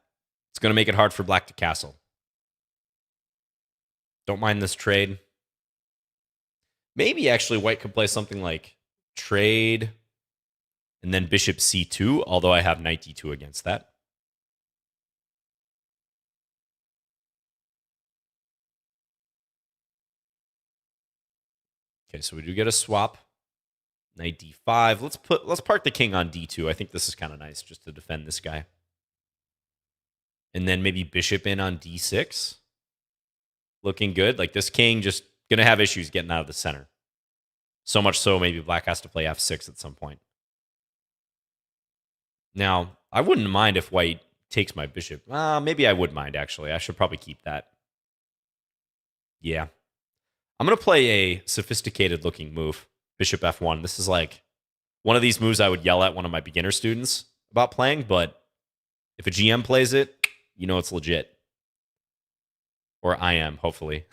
It's going to make it hard for black to castle. Don't mind this trade. Maybe actually white could play something like trade and then bishop c2, although I have knight d2 against that. Okay, so we do get a swap. Knight d5. Let's park the king on d2. I think this is kind of nice just to defend this guy. And then maybe bishop in on d6. Looking good. Like this king just going to have issues getting out of the center. So much so maybe black has to play f6 at some point. Now, I wouldn't mind if white takes my bishop. Maybe I would mind, actually. I should probably keep that. Yeah. I'm going to play a sophisticated-looking move, bishop f1. This is like one of these moves I would yell at one of my beginner students about playing, but if a GM plays it, you know it's legit. Or I am, hopefully.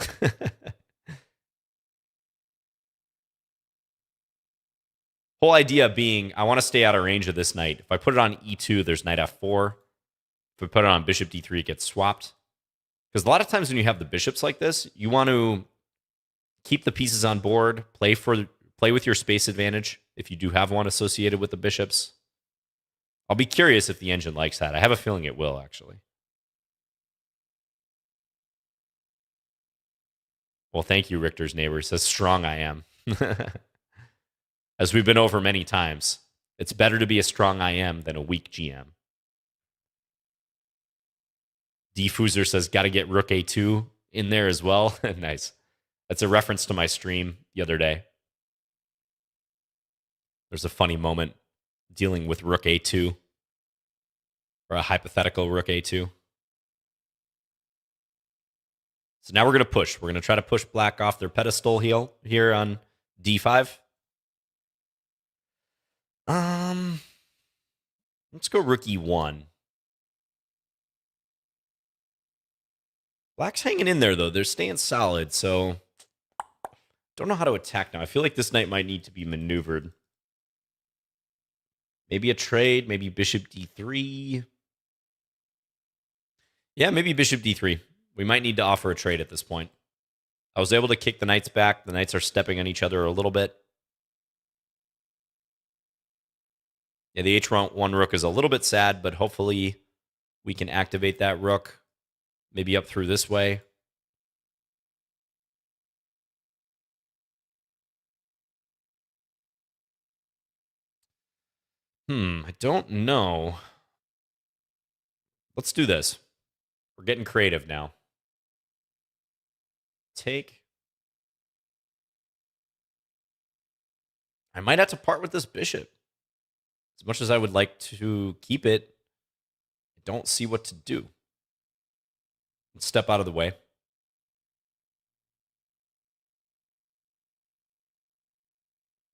Whole idea being, I want to stay out of range of this knight. If I put it on e2, there's knight f4. If I put it on bishop d3, it gets swapped. Because a lot of times when you have the bishops like this, you want to keep the pieces on board, play with your space advantage if you do have one associated with the bishops. I'll be curious if the engine likes that. I have a feeling it will, actually. Well, thank you, Richter's neighbor. Says strong I am. As we've been over many times, it's better to be a strong I am than a weak GM. Diffuser says, got to get rook a2 in there as well. Nice. That's a reference to my stream the other day. There's a funny moment dealing with rook a2, or a hypothetical rook a2. So now we're going to push. We're going to try to push black off their pedestal here on d5. Let's go rook e1. Black's hanging in there, though. They're staying solid, so don't know how to attack now. I feel like this knight might need to be maneuvered. Maybe a trade, maybe bishop d3. Yeah, maybe bishop d3. We might need to offer a trade at this point. I was able to kick the knights back. The knights are stepping on each other a little bit. Yeah, the h1 rook is a little bit sad, but hopefully We can activate that rook, maybe up through this way. I don't know. Let's do this. We're getting creative now. Take. I might have to part with this bishop. As much as I would like to keep it, I don't see what to do. Let's step out of the way.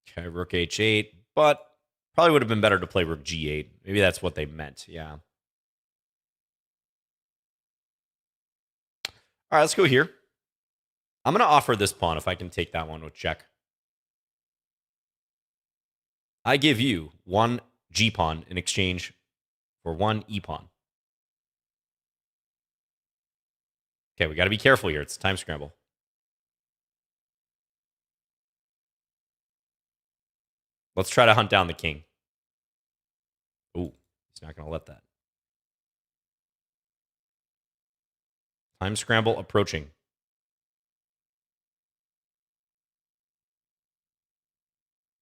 Okay, rook h8, but probably would have been better to play rook g8. Maybe that's what they meant, yeah. All right, let's go here. I'm going to offer this pawn if I can take that one with check. I give you one g-pawn in exchange for one e-pawn. Okay, we got to be careful here. It's a time scramble. Let's try to hunt down the king. Ooh, he's not going to let that. Time scramble approaching.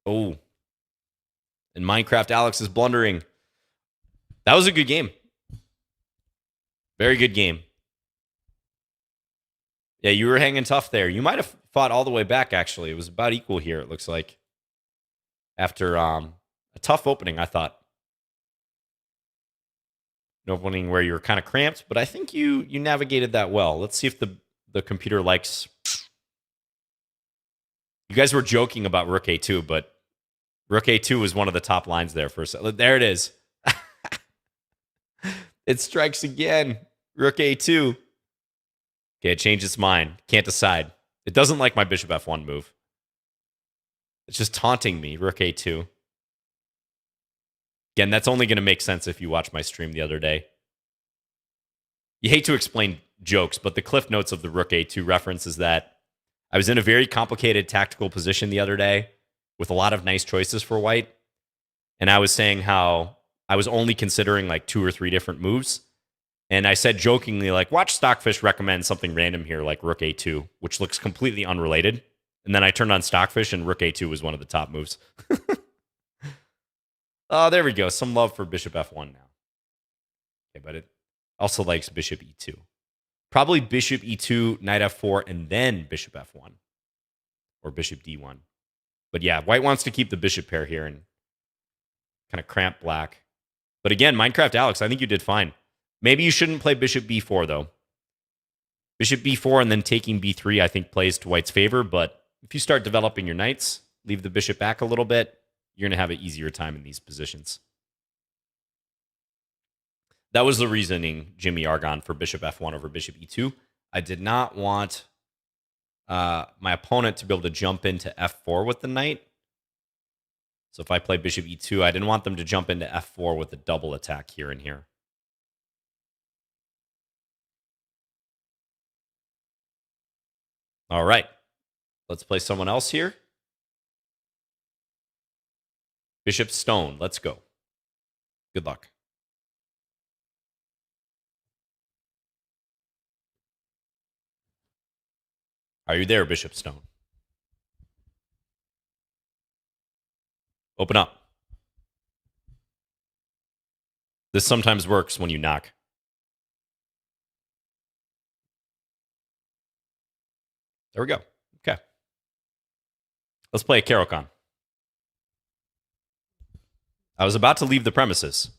Oh. And Minecraft Alex is blundering. That was a good game. Very good game. Yeah, you were hanging tough there. You might have fought all the way back, actually. It was about equal here, it looks like. After a tough opening, I thought. An opening where you were kind of cramped, but I think you navigated that well. Let's see if the computer likes... You guys were joking about Rook A2, but Rook A2 was one of the top lines there for a second. There it is. It strikes again. Rook A2. Okay, it changed its mind. Can't decide. It doesn't like my bishop F1 move. It's just taunting me. Rook A2. Again, that's only going to make sense if you watch my stream the other day. You hate to explain jokes, but the cliff notes of the Rook A2 reference is that I was in a very complicated tactical position the other day with a lot of nice choices for white. And I was saying how I was only considering like 2 or 3 different moves. And I said jokingly, like, watch Stockfish recommend something random here like Rook A2, which looks completely unrelated. And then I turned on Stockfish and Rook A2 was one of the top moves. Oh, there we go. Some love for Bishop F1 now. Okay, but it also likes Bishop E2. Probably Bishop E2, Knight F4, and then Bishop F1. Or Bishop D1. But yeah, white wants to keep the bishop pair here and kind of cramp black. But again, Minecraft Alex, I think you did fine. Maybe you shouldn't play Bishop B4, though. Bishop B4 and then taking B3, I think, plays to white's favor. But if you start developing your knights, leave the bishop back a little bit, you're going to have an easier time in these positions. That was the reasoning, Jimmy Argon, for Bishop F1 over Bishop E2. I did not want my opponent to be able to jump into F4 with the knight. So if I play Bishop E2, I didn't want them to jump into F4 with a double attack here and here. All right. Let's play someone else here. Bishop Stone. Let's go. Good luck. Are you there, Bishop Stone? Open up. This sometimes works when you knock. There we go. Okay. Let's play a Caro-Kann. I was about to leave the premises.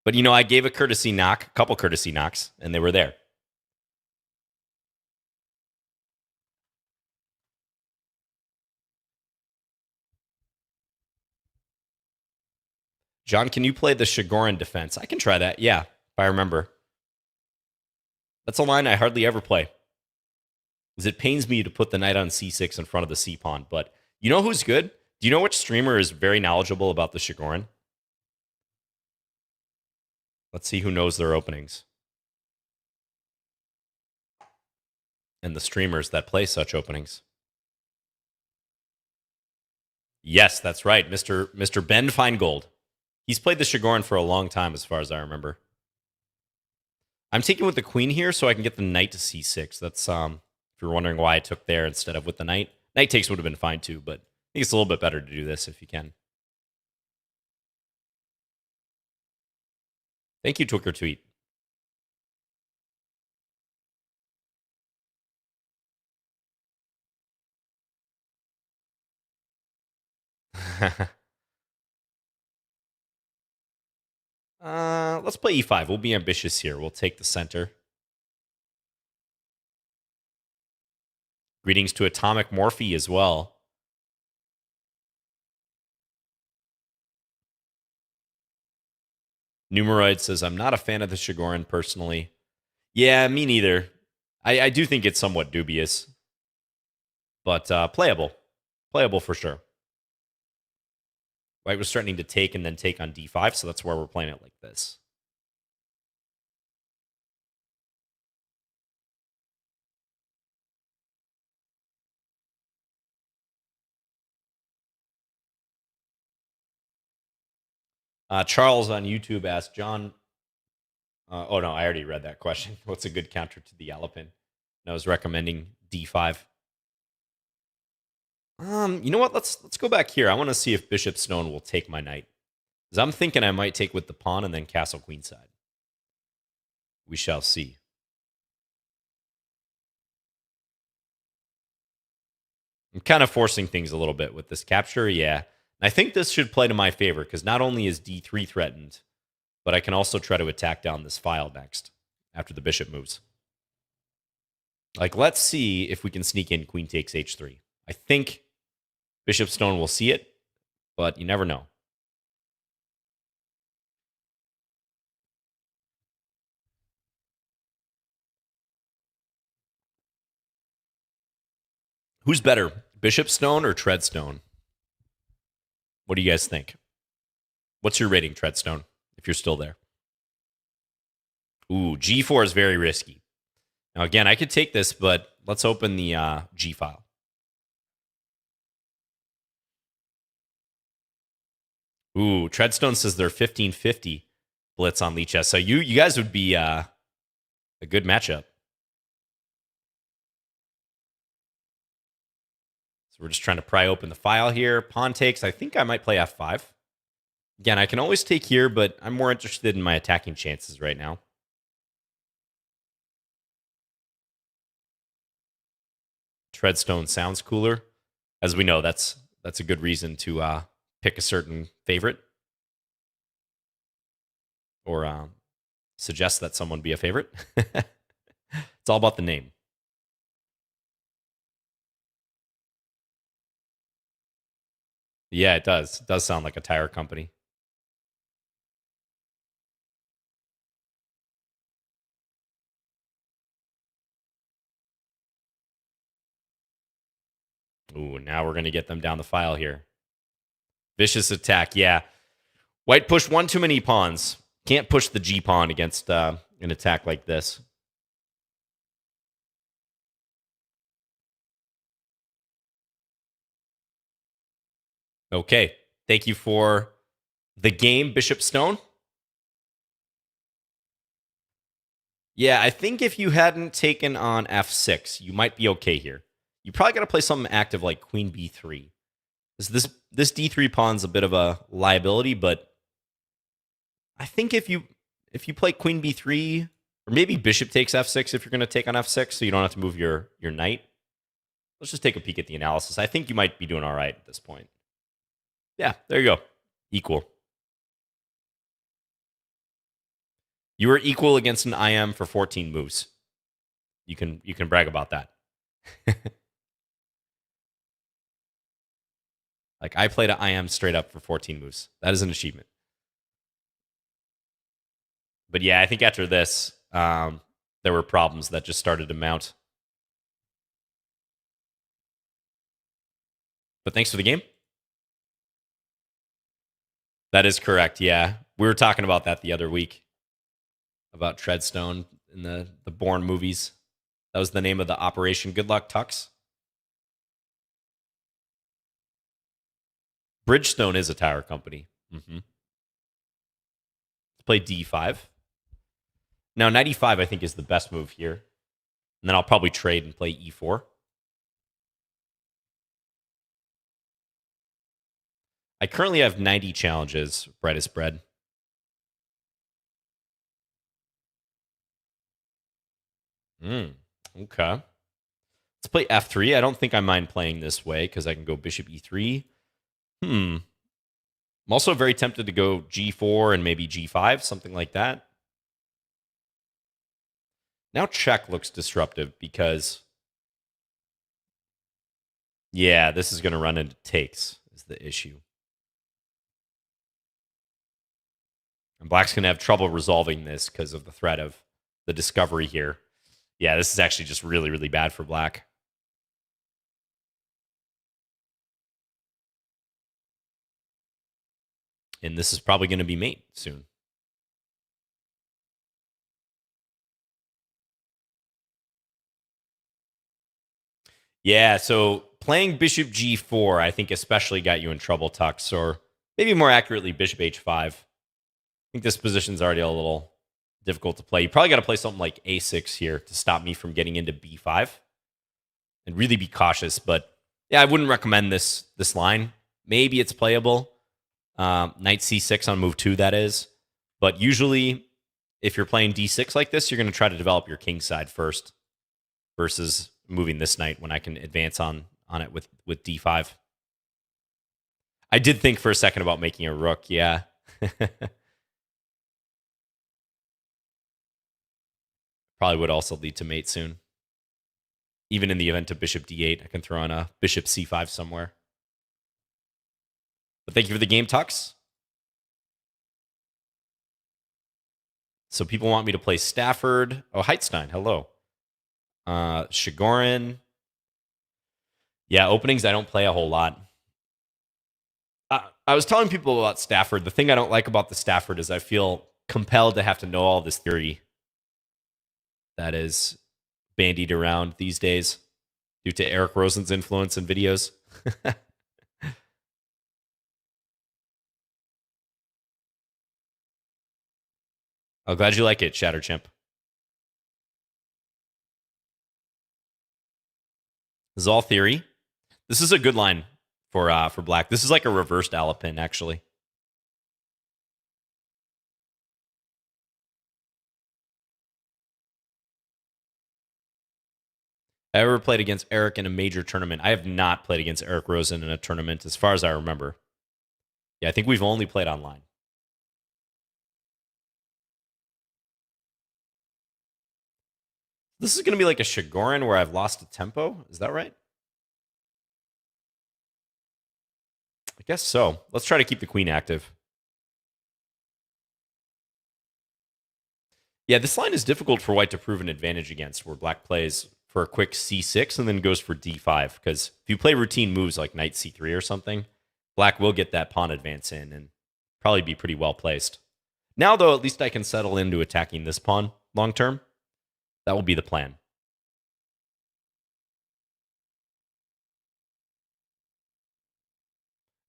But, you know, I gave a courtesy knock, a couple courtesy knocks, and they were there. John, can you play the Chigorin Defense? I can try that, yeah, if I remember. That's a line I hardly ever play. Because it pains me to put the knight on c6 in front of the c-pawn. But you know who's good? Do you know which streamer is very knowledgeable about the Chigorin? Let's see who knows their openings. And the streamers that play such openings. Yes, that's right. Mr. Ben Feingold. He's played the Chigorin for a long time, as far as I remember. I'm taking with the queen here so I can get the knight to c6. That's if you're wondering why I took there instead of with the knight. Knight takes would have been fine too, but I think it's a little bit better to do this if you can. Thank you, Twicker Tweet. Let's play e5. We'll be ambitious here. We'll take the center. Greetings to Atomic Morphe as well. Numeroid says, I'm not a fan of the Chigorin personally. Yeah, me neither. I do think it's somewhat dubious. But playable. Playable for sure. White was starting to take and then take on d5, so that's where we're playing it like this. Charles on YouTube asked, John... oh, no, I already read that question. What's a good counter to the Alapin? I was recommending d5. You know what? Let's go back here. I want to see if Bishop Stone will take my knight. Because I'm thinking I might take with the pawn and then castle queenside. We shall see. I'm kind of forcing things a little bit with this capture, yeah. I think this should play to my favor, because not only is d3 threatened, but I can also try to attack down this file next, after the bishop moves. Like, let's see if we can sneak in queen takes h3. I think Bishop Stone will see it, but you never know. Who's better, Bishop Stone or Treadstone? What do you guys think? What's your rating, Treadstone, if you're still there? Ooh, g4 is very risky. Now, again, I could take this, but let's open the G file. Ooh, Treadstone says they're 1550 blitz on Lichess. So you guys would be a good matchup. So we're just trying to pry open the file here. Pawn takes. I think I might play f5. Again, I can always take here, but I'm more interested in my attacking chances right now. Treadstone sounds cooler. As we know, that's a good reason to pick a certain favorite. Or suggest that someone be a favorite. It's all about the name. Yeah, it does. It does sound like a tire company. Ooh, now we're going to get them down the file here. Vicious attack, yeah. White pushed one too many pawns. Can't push the G pawn against an attack like this. Okay, thank you for the game, Bishop Stone. Yeah, I think if you hadn't taken on f6, you might be okay here. You probably got to play something active like queen b3. This d3 pawn's a bit of a liability, but I think if you play queen b3, or maybe bishop takes f6 if you're going to take on f6, so you don't have to move your knight. Let's just take a peek at the analysis. I think you might be doing all right at this point. Yeah, there you go. Equal. You were equal against an IM for 14 moves. You can brag about that. Like, I played an IM straight up for 14 moves. That is an achievement. But yeah, I think after this, there were problems that just started to mount. But thanks for the game. That is correct, yeah. We were talking about that the other week. About Treadstone in the Bourne movies. That was the name of the operation. Good luck, Tux. Bridgestone is a tire company. Mm-hmm. play d5. Now, knight e5, I think, is the best move here. And then I'll probably trade and play e4. I currently have 90 challenges, brightest bread. Okay. Let's play f3. I don't think I mind playing this way because I can go bishop e3. I'm also very tempted to go g4 and maybe g5, something like that. Now check looks disruptive because, yeah, this is going to run into takes is the issue. And black's going to have trouble resolving this because of the threat of the discovery here. Yeah, this is actually just really, really bad for black. And this is probably going to be mate soon. Yeah, so playing bishop g4, I think especially got you in trouble, Tux, or maybe more accurately, bishop h5. I think this position's already a little difficult to play. You probably got to play something like a6 here to stop me from getting into b5 and really be cautious. But yeah, I wouldn't recommend this line. Maybe it's playable. Knight c6 on move 2, that is. But usually, if you're playing d6 like this, you're going to try to develop your king side first versus moving this knight when I can advance on it with d5. I did think for a second about making a rook, yeah. Probably would also lead to mate soon. Even in the event of bishop d8, I can throw on a bishop c5 somewhere. But thank you for the game, Tux. So people want me to play Stafford. Oh, Heitstein, hello. Chigorin. Yeah, openings I don't play a whole lot. I was telling people about Stafford. The thing I don't like about the Stafford is I feel compelled to have to know all this theory that is bandied around these days due to Eric Rosen's influence in videos. I'm glad you like it, Shatterchimp. This is all theory. This is a good line for black. This is like a reversed Alapin, actually. I ever played against Eric in a major tournament? I have not played against Eric Rosen in a tournament, as far as I remember. Yeah, I think we've only played online. This is going to be like a Chigorin where I've lost a tempo. Is that right? I guess so. Let's try to keep the queen active. Yeah, this line is difficult for white to prove an advantage against, where black plays for a quick c6 and then goes for d5. Because if you play routine moves like knight c3 or something, black will get that pawn advance in and probably be pretty well placed. Now, though, at least I can settle into attacking this pawn long term. That will be the plan.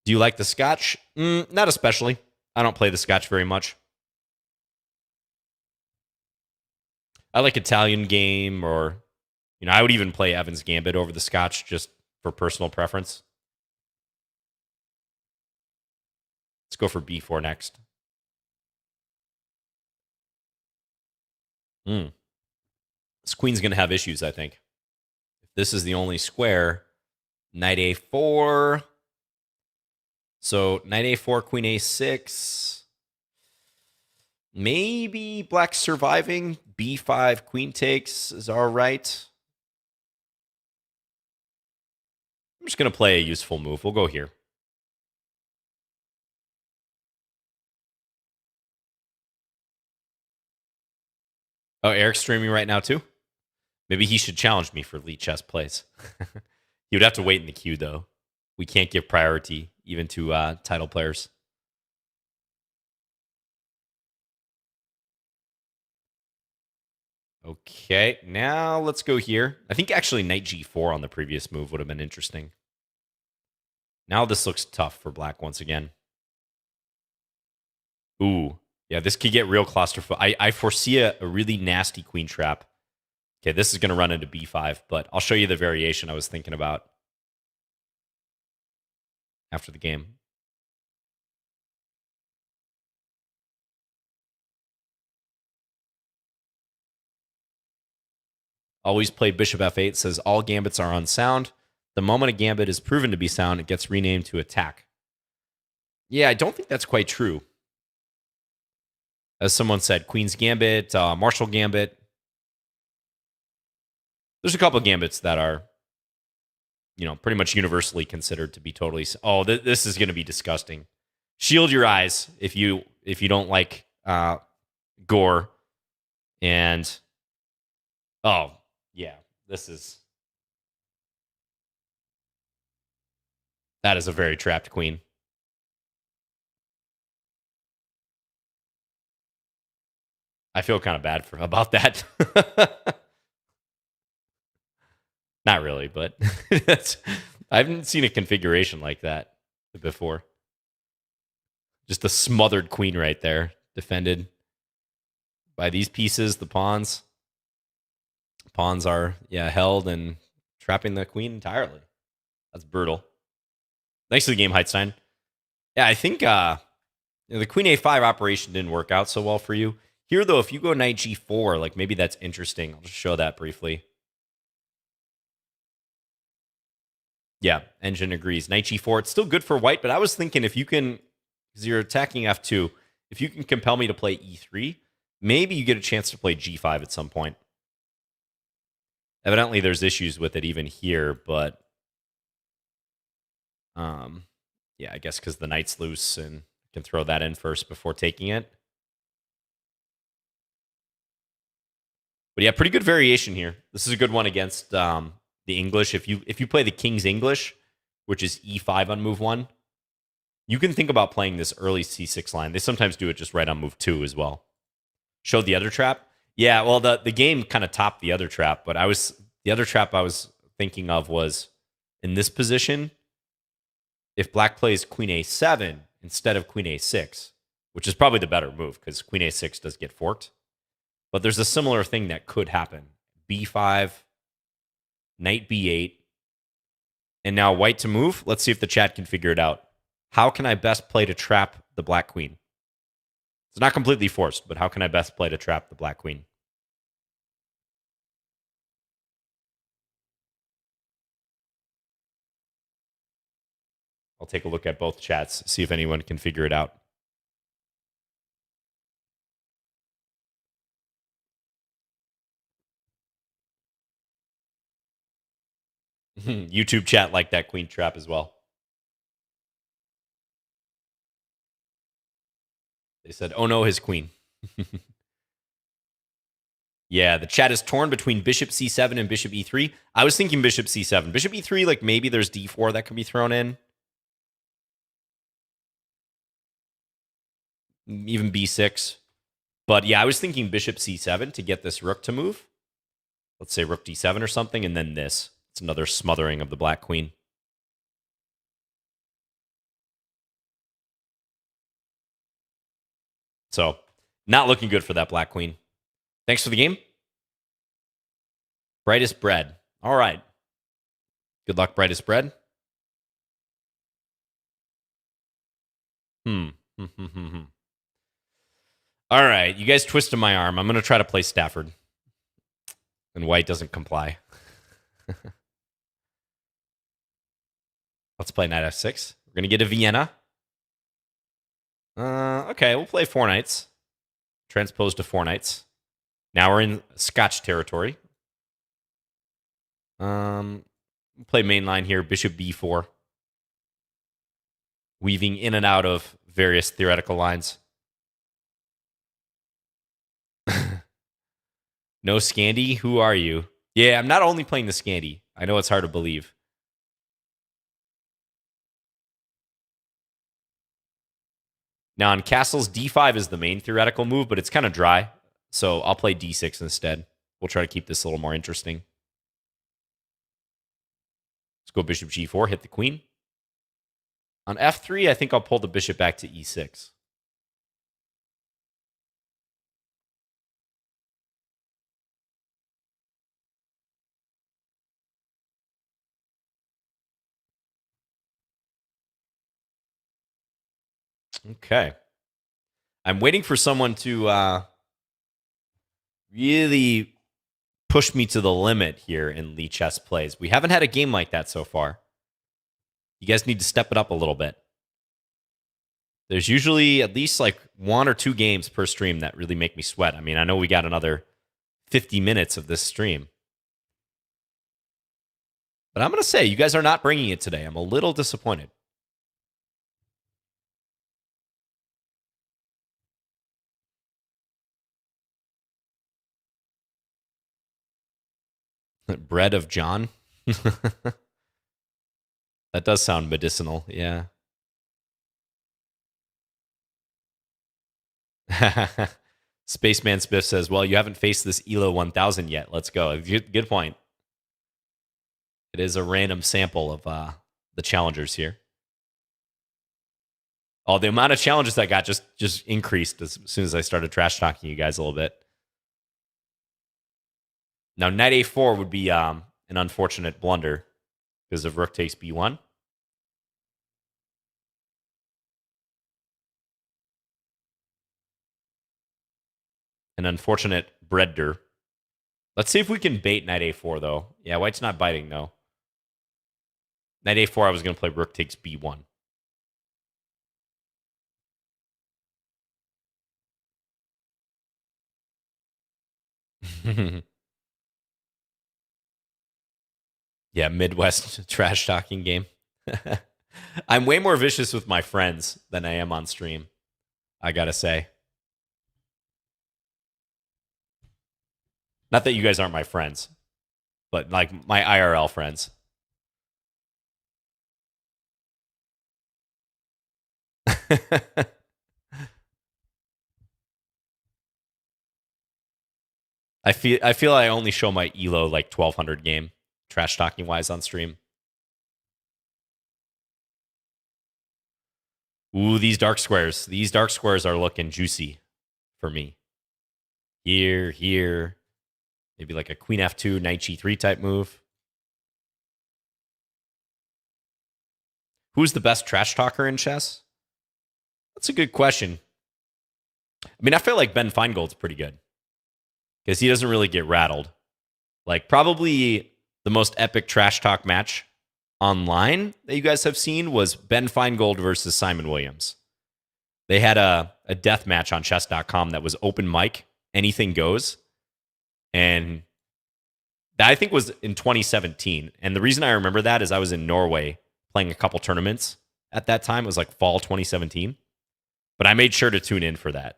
Do you like the Scotch? Not especially. I don't play the Scotch very much. I like Italian game, or I would even play Evans Gambit over the Scotch just for personal preference. Let's go for b4 next. This queen's going to have issues, I think. If this is the only square, knight a4. So knight a4, queen a6. Maybe black surviving. b5, queen takes is all right. I'm just going to play a useful move. We'll go here. Oh, Eric's streaming right now too? Maybe he should challenge me for Lichess plays. He would have to wait in the queue, though. We can't give priority even to title players. Okay, now let's go here. I think actually knight g4 on the previous move would have been interesting. Now this looks tough for black once again. Ooh, Yeah, this could get real claustrophobic. I foresee a really nasty queen trap. Okay, this is going to run into b5, but I'll show you the variation I was thinking about after the game. Always play bishop f8. Says all gambits are unsound. The moment a gambit is proven to be sound, it gets renamed to attack. Yeah, I don't think that's quite true. As someone said, Queen's Gambit, Marshall Gambit. There's a couple of gambits that are, pretty much universally considered to be totally. Oh, this is going to be disgusting. Shield your eyes if you don't like gore. And oh yeah, that is a very trapped queen. I feel kind of bad about that. Not really, but I haven't seen a configuration like that before. Just a smothered queen right there, defended by these pieces, the pawns. Pawns are, held and trapping the queen entirely. That's brutal. Thanks for the game, Heitstein. Yeah, I think the queen a5 operation didn't work out so well for you. Here, though, if you go knight g4, like maybe that's interesting. I'll just show that briefly. Yeah, Engine agrees. Knight g4, it's still good for white, but I was thinking if you can, because you're attacking f2, if you can compel me to play e3, maybe you get a chance to play g5 at some point. Evidently, there's issues with it even here, but yeah, I guess because the knight's loose and can throw that in first before taking it. But yeah, pretty good variation here. This is a good one against the English. If you play the King's English, which is e5 on move 1, you can think about playing this early c6 line. They sometimes do it just right on move 2 as well. Show the other trap. Yeah, well, the game kind of topped the other trap, but the other trap I was thinking of was in this position, if black plays queen a7 instead of queen a6, which is probably the better move because queen a6 does get forked. But there's a similar thing that could happen. b5, knight b8, and now white to move. Let's see if the chat can figure it out. How can I best play to trap the black queen? It's not completely forced, but how can I best play to trap the black queen? I'll take a look at both chats, see if anyone can figure it out. YouTube chat like that queen trap as well. They said, oh no, his queen. Yeah, the chat is torn between bishop c7 and bishop e3. I was thinking bishop c7. Bishop e3, like maybe there's d4 that can be thrown in. Even b6. But yeah, I was thinking bishop c7 to get this rook to move. Let's say rook d7 or something, and then this. It's another smothering of the black queen. So, not looking good for that black queen. Thanks for the game. Brightest bread. All right. Good luck, brightest bread. All right. You guys twisted my arm. I'm going to try to play Stafford. And white doesn't comply. Let's play knight f6. We're going to get a Vienna. Okay, we'll play 4 knights. Transpose to 4 knights. Now we're in Scotch territory. We'll play main line here, bishop b4. Weaving in and out of various theoretical lines. No Scandi? Who are you? Yeah, I'm not only playing the Scandi. I know it's hard to believe. Now on castles, d5 is the main theoretical move, but it's kind of dry. So I'll play d6 instead. We'll try to keep this a little more interesting. Let's go bishop g4, hit the queen. On f3, I think I'll pull the bishop back to e6. Okay. I'm waiting for someone to really push me to the limit here in Lichess plays. We haven't had a game like that so far. You guys need to step it up a little bit. There's usually at least like 1 or 2 games per stream that really make me sweat. I mean, I know we got another 50 minutes of this stream. But I'm going to say, you guys are not bringing it today. I'm a little disappointed. Bread of John? That does sound medicinal, yeah. Spaceman Spiff says, well, you haven't faced this ELO 1000 yet. Let's go. Good point. It is a random sample of the challengers here. Oh, the amount of challenges I got just increased as soon as I started trash talking you guys a little bit. Now, knight a4 would be an unfortunate blunder because of rook takes b1. An unfortunate breadder. Let's see if we can bait knight a4, though. Yeah, white's not biting, though. Knight a4, I was going to play rook takes b1. Yeah, Midwest trash talking game. I'm way more vicious with my friends than I am on stream, I gotta say. Not that you guys aren't my friends, but like my IRL friends. I feel I only show my ELO like 1200 game, trash talking wise, on stream. Ooh, these dark squares. These dark squares are looking juicy for me. Here. Maybe like a queen f2, knight g3 type move. Who's the best trash talker in chess? That's a good question. I mean, I feel like Ben Feingold's pretty good because he doesn't really get rattled. Like, probably the most epic trash talk match online that you guys have seen was Ben Feingold versus Simon Williams. They had a death match on chess.com that was open mic, anything goes. And that I think was in 2017. And the reason I remember that is I was in Norway playing a couple tournaments at that time. It was like fall 2017. But I made sure to tune in for that.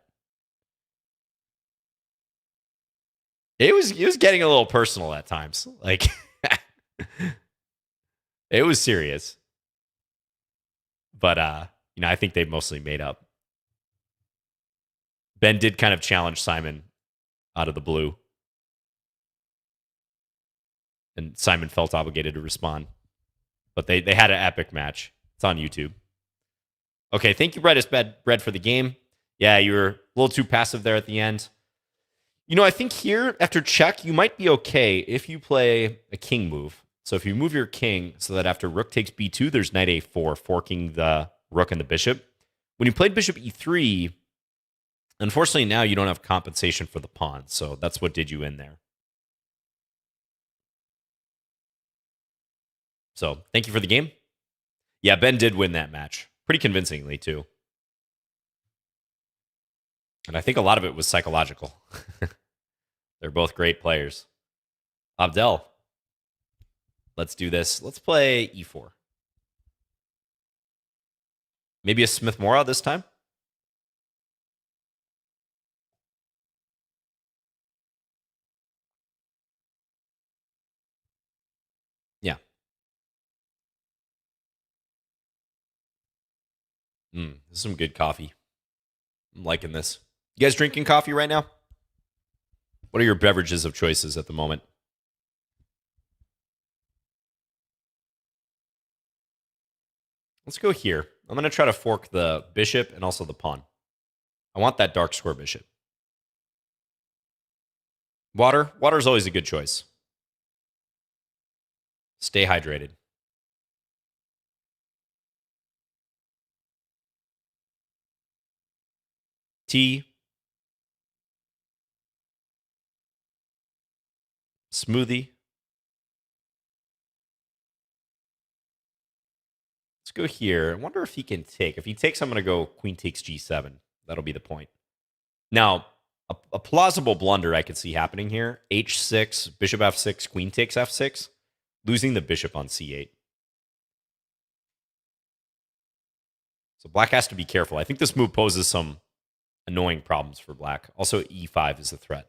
It was getting a little personal at times. Like it was serious. But I think they mostly made up. Ben did kind of challenge Simon out of the blue. And Simon felt obligated to respond. But they had an epic match. It's on YouTube. Okay, thank you, Bread, for the game. Yeah, you were a little too passive there at the end. I think here, after check, you might be okay if you play a king move. So if you move your king so that after rook takes b2, there's knight a4, forking the rook and the bishop. When you played bishop e3, unfortunately now you don't have compensation for the pawn. So that's what did you in there. So thank you for the game. Yeah, Ben did win that match. Pretty convincingly, too. And I think a lot of it was psychological. They're both great players. Abdel, let's do this. Let's play e4. Maybe a Smith-Morra this time? Yeah. This is some good coffee. I'm liking this. You guys drinking coffee right now? What are your beverages of choices at the moment? Let's go here. I'm going to try to fork the bishop and also the pawn. I want that dark square bishop. Water? Water is always a good choice. Stay hydrated. I T. Smoothie. Let's go here. I wonder if he can take. If he takes, I'm going to go queen takes G7. That'll be the point. Now, a plausible blunder I could see happening here. H6, bishop F6, queen takes F6. Losing the bishop on C8. So black has to be careful. I think this move poses some annoying problems for black. Also, E5 is a threat.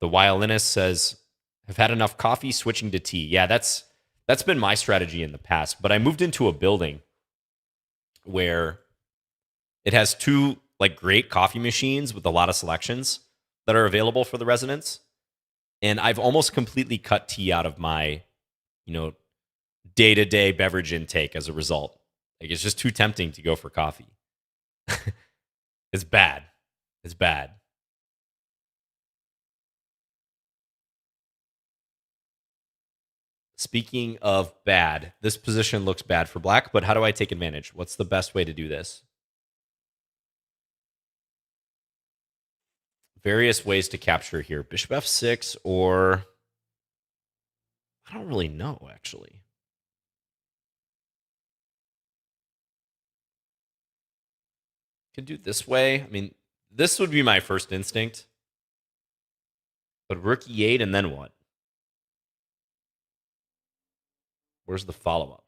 The violinist says, "Have had enough coffee, switching to tea." Yeah, that's been my strategy in the past. But I moved into a building where it has two like great coffee machines with a lot of selections that are available for the residents. And I've almost completely cut tea out of my, day-to-day beverage intake as a result. Like, it's just too tempting to go for coffee. It's bad. It's bad. Speaking of bad, this position looks bad for black, but how do I take advantage? What's the best way to do this? Various ways to capture here. Bishop F6 or... I don't really know, actually. Could do it this way. I mean, this would be my first instinct. But rook E8 and then what? Where's the follow-up?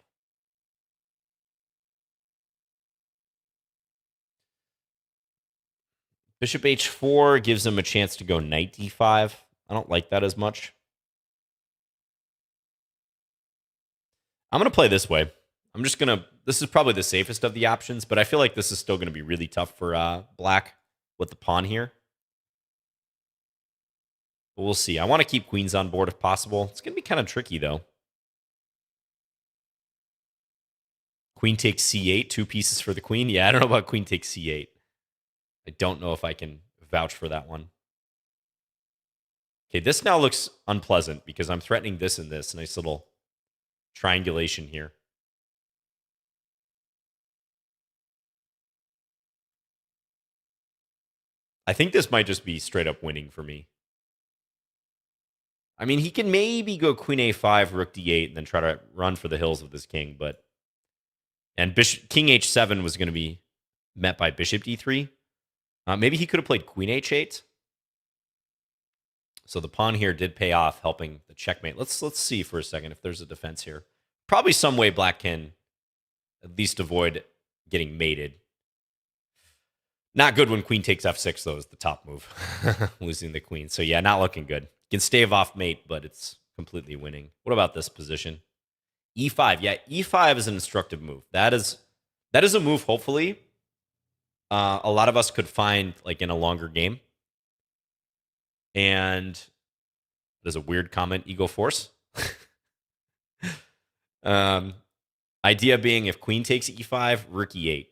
Bishop H4 gives him a chance to go knight D5. I don't like that as much. I'm going to play this way. I'm just going to... This is probably the safest of the options, but I feel like this is still going to be really tough for black with the pawn here. But we'll see. I want to keep queens on board if possible. It's going to be kind of tricky, though. Queen takes C8, 2 pieces for the queen. Yeah, I don't know about queen takes C8. I don't know if I can vouch for that one. Okay, this now looks unpleasant because I'm threatening this and this. Nice little triangulation here. I think this might just be straight up winning for me. I mean, he can maybe go queen A5, rook D8, and then try to run for the hills with this king, but... And king H7 was going to be met by bishop D3. Maybe he could have played queen H8. So the pawn here did pay off, helping the checkmate. Let's see for a second if there's a defense here. Probably some way black can at least avoid getting mated. Not good when queen takes F6, though, is the top move. Losing the queen. So yeah, not looking good. You can stave off mate, but it's completely winning. What about this position? E5. Yeah, E5 is an instructive move. That is a move, hopefully, a lot of us could find like in a longer game. And there's a weird comment, Ego Force. Idea being if queen takes E5, rook E8.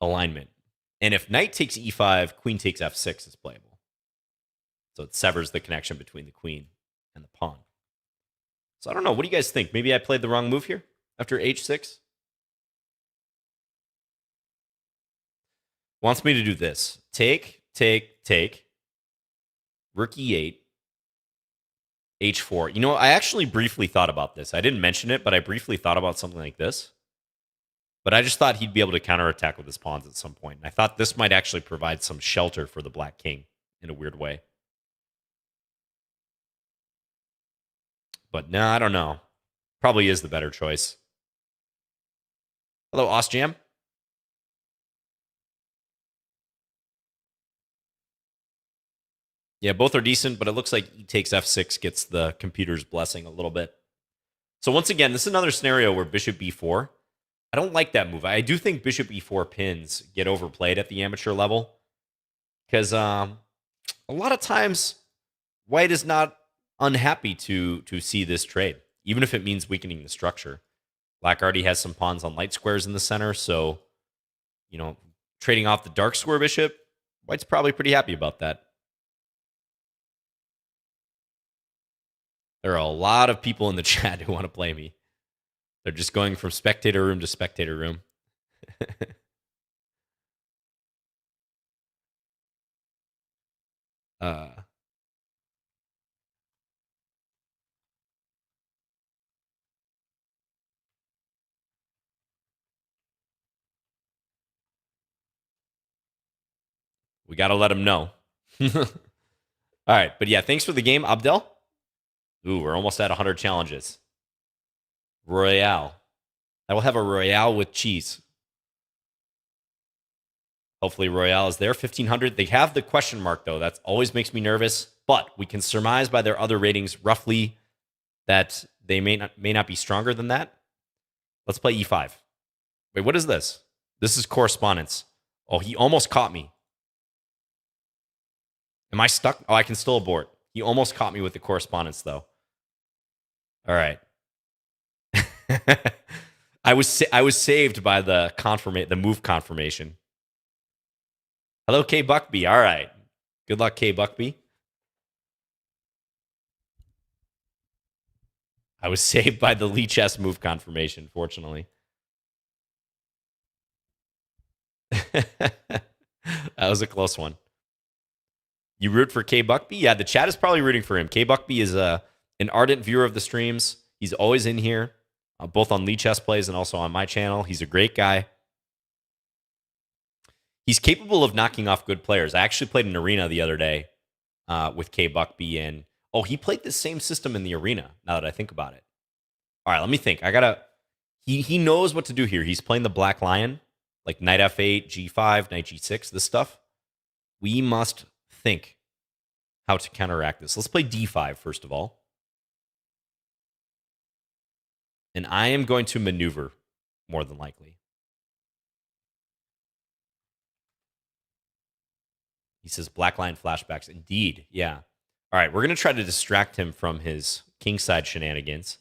Alignment. And if knight takes E5, queen takes F6 is playable. So it severs the connection between the queen and the pawn. So I don't know. What do you guys think? Maybe I played the wrong move here after H6? Wants me to do this. Take. Rook E8. H4. You know, I actually briefly thought about this. I didn't mention it, but I briefly thought about something like this. But I just thought he'd be able to counterattack with his pawns at some point. And I thought this might actually provide some shelter for the black king in a weird way. But no, I don't know. Probably is the better choice. Hello, Ostjam. Yeah, both are decent, but it looks like E takes F6 gets the computer's blessing a little bit. So once again, this is another scenario where bishop B4. I don't like that move. I do think bishop E4 pins get overplayed at the amateur level. Because a lot of times, white is not unhappy to see this trade, even if it means weakening the structure. Black already has some pawns on light squares in the center, so, trading off the dark square bishop, white's probably pretty happy about that. There are a lot of people in the chat who want to play me. They're just going from spectator room to spectator room. We got to let them know. All right. But yeah, thanks for the game, Abdel. Ooh, we're almost at 100 challenges. Royale. I will have a Royale with cheese. Hopefully Royale is there. 1,500. They have the question mark, though. That always makes me nervous. But we can surmise by their other ratings roughly that they may not be stronger than that. Let's play E5. Wait, what is this? This is correspondence. Oh, he almost caught me. Am I stuck? Oh, I can still abort. He almost caught me with the correspondence, though. All right. I was saved by the move confirmation. Hello, K Buckby. All right. Good luck, K Buckby. I was saved by the Lichess move confirmation, fortunately. That was a close one. You root for K Buckby? Yeah, the chat is probably rooting for him. K Buckby is an ardent viewer of the streams. He's always in here, both on Lichess Plays and also on my channel. He's a great guy. He's capable of knocking off good players. I actually played an arena the other day with K Buckby, and he played the same system in the arena. Now that I think about it, all right, let me think. He knows what to do here. He's playing the Black Lion, like Knight F8, G5, Knight G6. This stuff. We must think how to counteract this. Let's play D5 first of all, and I am going to maneuver more than likely. He says Black Lion flashbacks. Indeed, yeah. All right, we're going to try to distract him from his kingside shenanigans.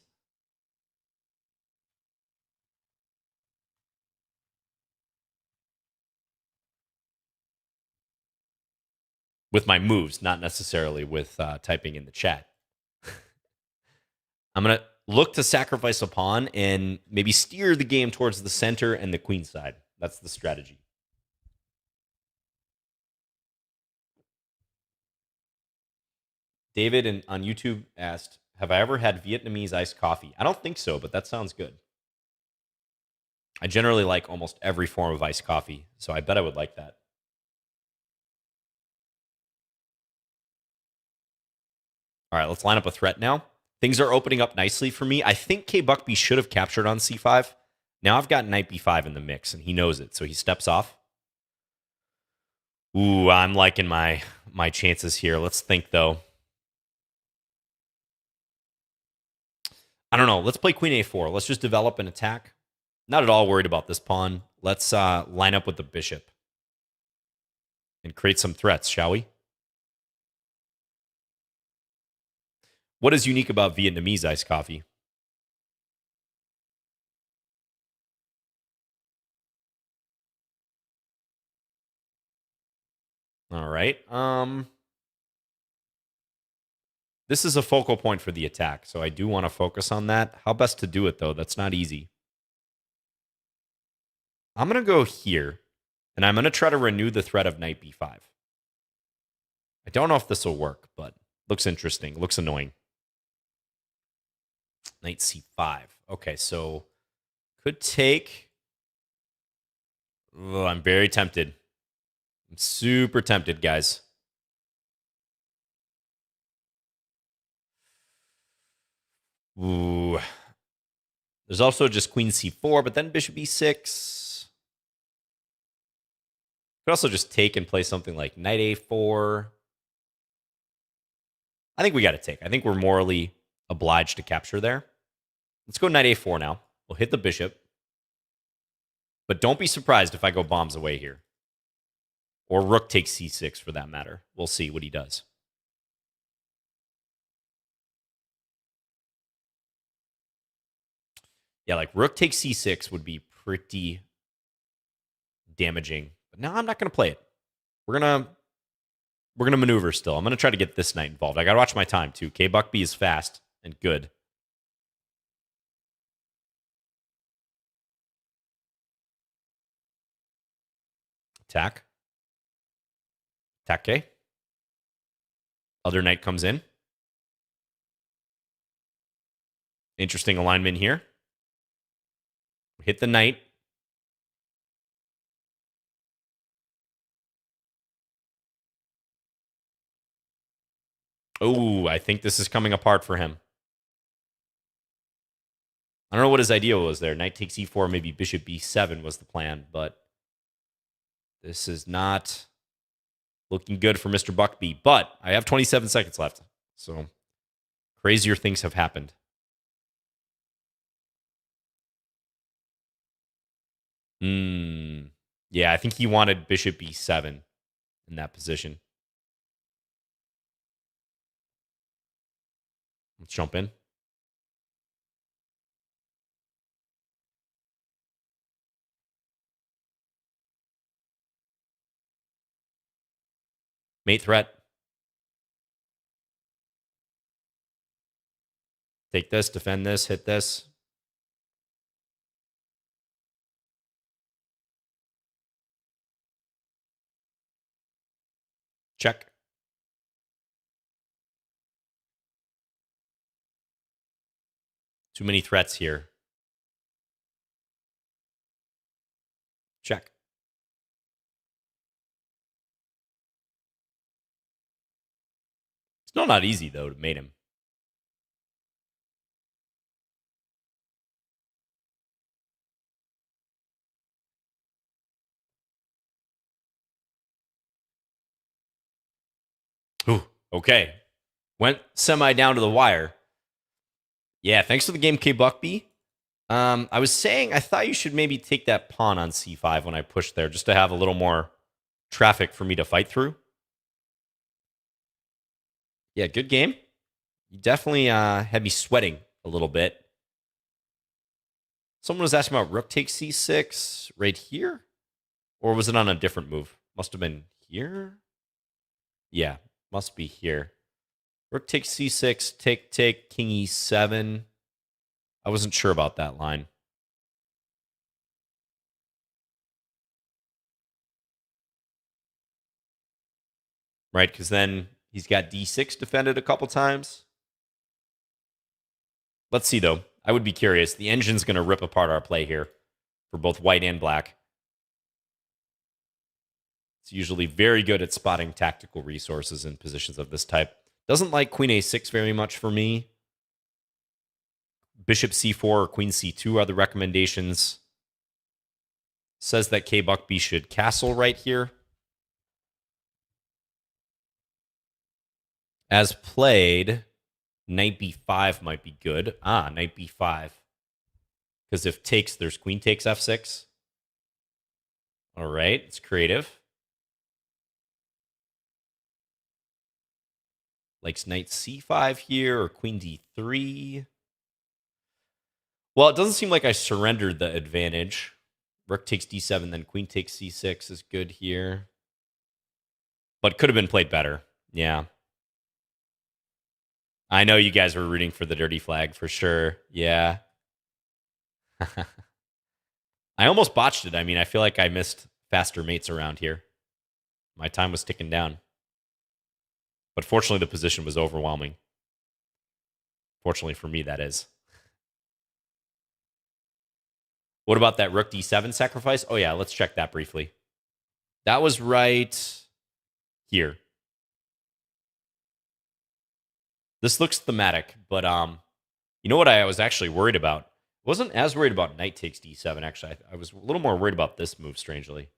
With my moves, not necessarily with typing in the chat. I'm going to look to sacrifice a pawn and maybe steer the game towards the center and the queen side. That's the strategy. David on YouTube asked, have I ever had Vietnamese iced coffee? I don't think so, but that sounds good. I generally like almost every form of iced coffee, so I bet I would like that. All right, let's line up a threat now. Things are opening up nicely for me. I think K Buckby should have captured on C5. Now I've got Knight B5 in the mix, and he knows it, so he steps off. Ooh, I'm liking my chances here. Let's think, though. I don't know. Let's play Queen A4. Let's just develop an attack. Not at all worried about this pawn. Let's line up with the bishop and create some threats, shall we? What is unique about Vietnamese iced coffee? All right. This is a focal point for the attack, so I do want to focus on that. How best to do it, though? That's not easy. I'm going to go here, and I'm going to try to renew the threat of Knight B5. I don't know if this will work, but looks interesting. Looks annoying. Knight C5. Okay, so could take... Oh, I'm very tempted. I'm super tempted, guys. Ooh. There's also just Queen C4, but then Bishop E6. Could also just take and play something like Knight A4. I think we got to take. I think we're morally obliged to capture there. Let's go Knight A4 now. We'll hit the bishop. But don't be surprised if I go bombs away here. Or Rook takes C6 for that matter. We'll see what he does. Yeah, like Rook takes C6 would be pretty damaging. But no, I'm not going to play it. We're going to maneuver still. I'm going to try to get this knight involved. I got to watch my time too. K Buckby is fast. and good. Attack. Attack K. Other knight comes in. Interesting alignment here. Hit the knight. Oh, I think this is coming apart for him. I don't know what his idea was there. Knight takes e4, maybe bishop b7 was the plan, but this is not looking good for Mr. Buckby. But I have 27 seconds left, so crazier things have happened. Yeah, I think he wanted bishop b7 in that position. Let's jump in. Mate threat. Take this, defend this, hit this. Check. Too many threats here. Check. It's not easy, though, to mate him. Ooh, okay. Went semi down to the wire. Yeah, thanks for the game, K Buckby. I was saying I thought you should maybe take that pawn on c5 when I pushed there, just to have a little more traffic for me to fight through. Yeah, good game. You definitely had me sweating a little bit. Someone was asking about rook takes c6 right here? Or was it on a different move? Must have been here? Yeah, must be here. Rook takes c6, take, king e7. I wasn't sure about that line. Right, because then he's got d6 defended a couple times. Let's see, though. I would be curious. The engine's going to rip apart our play here for both white and black. It's usually very good at spotting tactical resources in positions of this type. Doesn't like queen a6 very much for me. Bishop c4 or queen c2 are the recommendations. Says that K Buckby should castle right here. As played, knight b5 might be good. Knight b5. Because if takes, there's queen takes f6. All right, it's creative. Likes knight c5 here or queen d3. Well, it doesn't seem like I surrendered the advantage. Rook takes d7, then queen takes c6 is good here. But could have been played better. Yeah. I know you guys were rooting for the dirty flag for sure. Yeah. I almost botched it. I mean, I feel like I missed faster mates around here. My time was ticking down. But fortunately, the position was overwhelming. Fortunately for me, that is. What about that rook d7 sacrifice? Oh, yeah, let's check that briefly. That was right here. This looks thematic, but you know what I was actually worried about? I wasn't as worried about knight takes d7, actually. I was a little more worried about this move, strangely.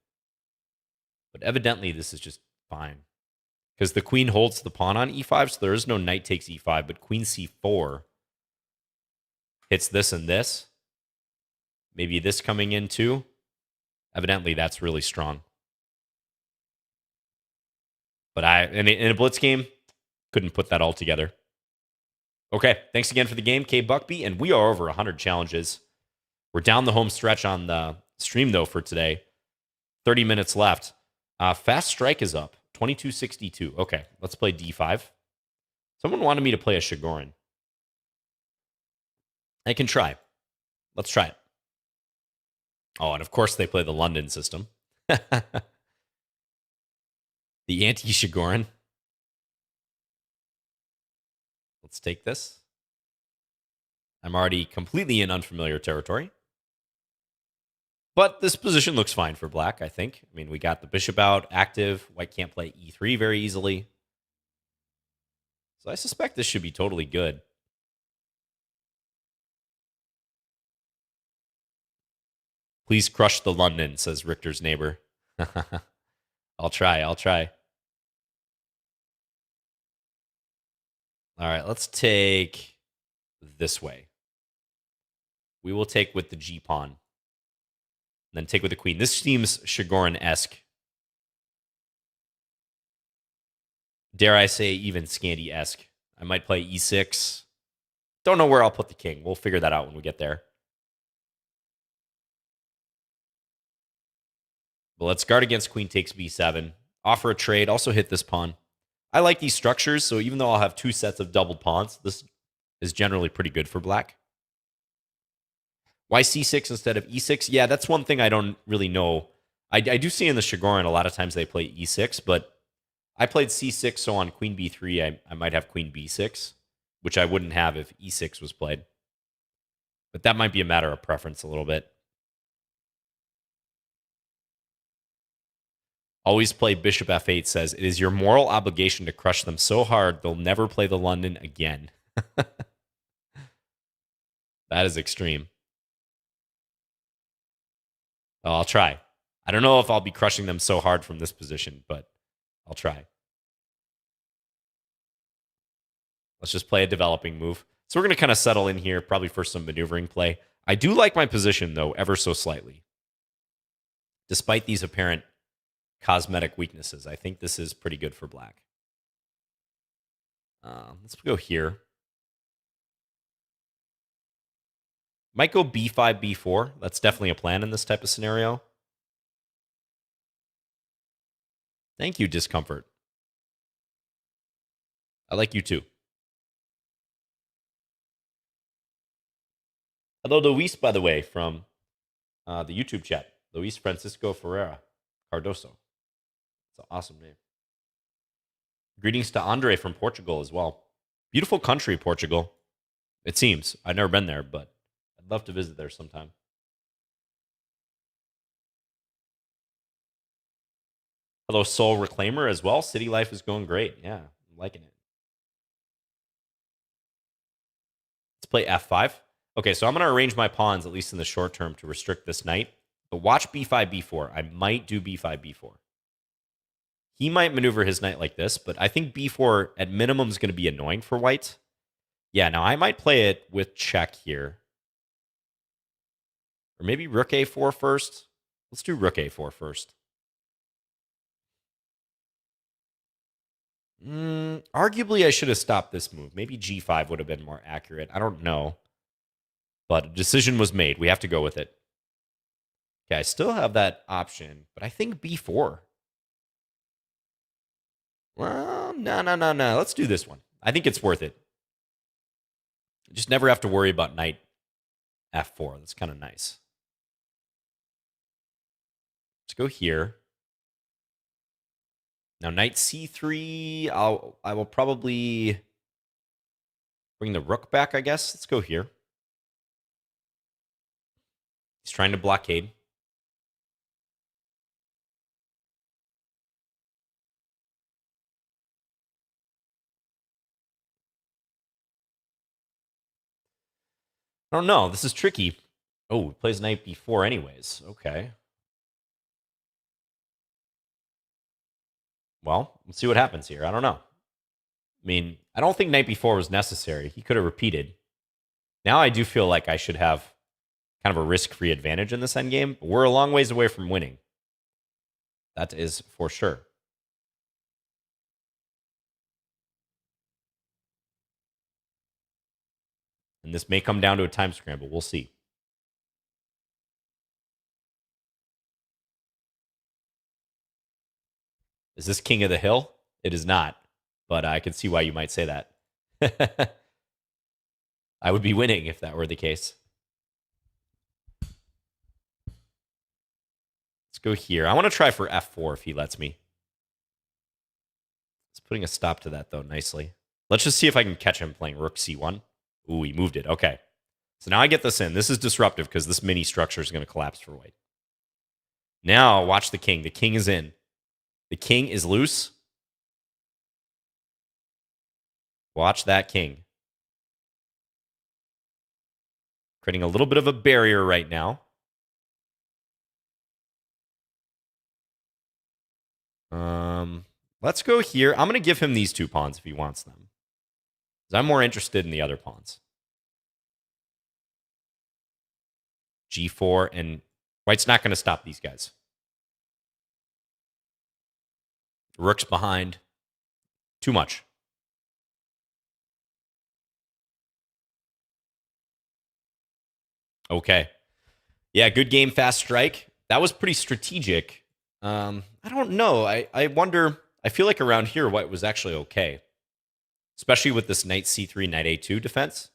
But evidently, this is just fine. Because the queen holds the pawn on e5, so there is no knight takes e5, but queen c4 hits this and this. Maybe this coming in too. Evidently, that's really strong. But in a blitz game, couldn't put that all together. Okay, thanks again for the game, K Buckby, and we are over 100 challenges. We're down the home stretch on the stream, though, for today. 30 minutes left. Fast strike is up, 2262. Okay, let's play d5. Someone wanted me to play a Chigorin. I can try. Let's try it. Oh, and of course they play the London system. The Anti-Chigorin. Let's take this. I'm already completely in unfamiliar territory. But this position looks fine for black, I think. I mean, we got the bishop out, active. White can't play e3 very easily. So I suspect this should be totally good. Please crush the London, says Richter's neighbor. I'll try. All right, let's take this way. We will take with the G pawn. Then take with the queen. This seems Chigorin-esque. Dare I say, even Scandi-esque. I might play e6. Don't know where I'll put the king. We'll figure that out when we get there. But let's guard against queen takes b7. Offer a trade. Also hit this pawn. I like these structures, so even though I'll have two sets of doubled pawns, this is generally pretty good for black. Why c6 instead of e6? Yeah, that's one thing I don't really know. I do see in the Chigorin a lot of times they play e6, but I played c6, so on queen b3, I might have queen b6, which I wouldn't have if e6 was played. But that might be a matter of preference a little bit. Always play bishop f8 says, it is your moral obligation to crush them so hard they'll never play the London again. That is extreme. Oh, I'll try. I don't know if I'll be crushing them so hard from this position, but I'll try. Let's just play a developing move. So we're going to kind of settle in here, probably for some maneuvering play. I do like my position, though, ever so slightly. Despite these apparent cosmetic weaknesses, I think this is pretty good for black. Let's go here. Might go b5, b4. That's definitely a plan in this type of scenario. Thank you, Discomfort. I like you too. Hello, Luis, by the way, from the YouTube chat. Luis Francisco Ferreira Cardoso. It's an awesome name. Greetings to Andre from Portugal as well. Beautiful country, Portugal. It seems. I've never been there, but I'd love to visit there sometime. Hello, Soul Reclaimer as well. City life is going great. Yeah, I'm liking it. Let's play f5. Okay, so I'm going to arrange my pawns, at least in the short term, to restrict this knight. But watch b5, b4. I might do b5, b4. He might maneuver his knight like this, but I think b4 at minimum is going to be annoying for white. Yeah, now I might play it with check here. Or maybe rook a4 first. Let's do rook a4 first. Arguably, I should have stopped this move. Maybe g5 would have been more accurate. I don't know. But a decision was made. We have to go with it. Okay, I still have that option, but I think b4. Well, no. Let's do this one. I think it's worth it. Just never have to worry about knight f4. That's kind of nice. Let's go here. Now, knight c3, I will probably bring the rook back, I guess. Let's go here. He's trying to blockade. I don't know. This is tricky. Oh, he plays knight b4 anyways. Okay. Well, let's see what happens here. I don't know. I mean, I don't think knight b4 was necessary. He could have repeated. Now I do feel like I should have kind of a risk-free advantage in this endgame, but we're a long ways away from winning. That is for sure. And this may come down to a time scramble. We'll see. Is this King of the Hill? It is not, but I can see why you might say that. I would be winning if that were the case. Let's go here. I want to try for f4 if he lets me. It's putting a stop to that, though, nicely. Let's just see if I can catch him playing rook c1. Ooh, he moved it. Okay. So now I get this in. This is disruptive because this mini structure is going to collapse for white. Now, watch the king. The king is in. The king is loose. Watch that king. Creating a little bit of a barrier right now. Let's go here. I'm going to give him these 2 pawns if he wants them. Because I'm more interested in the other pawns. G4, and white's not going to stop these guys. Rook's behind. Too much. Okay. Yeah, good game, fast strike. That was pretty strategic. I don't know. I wonder. I feel like around here, white was actually okay. Especially with this knight c3, knight a2 defense.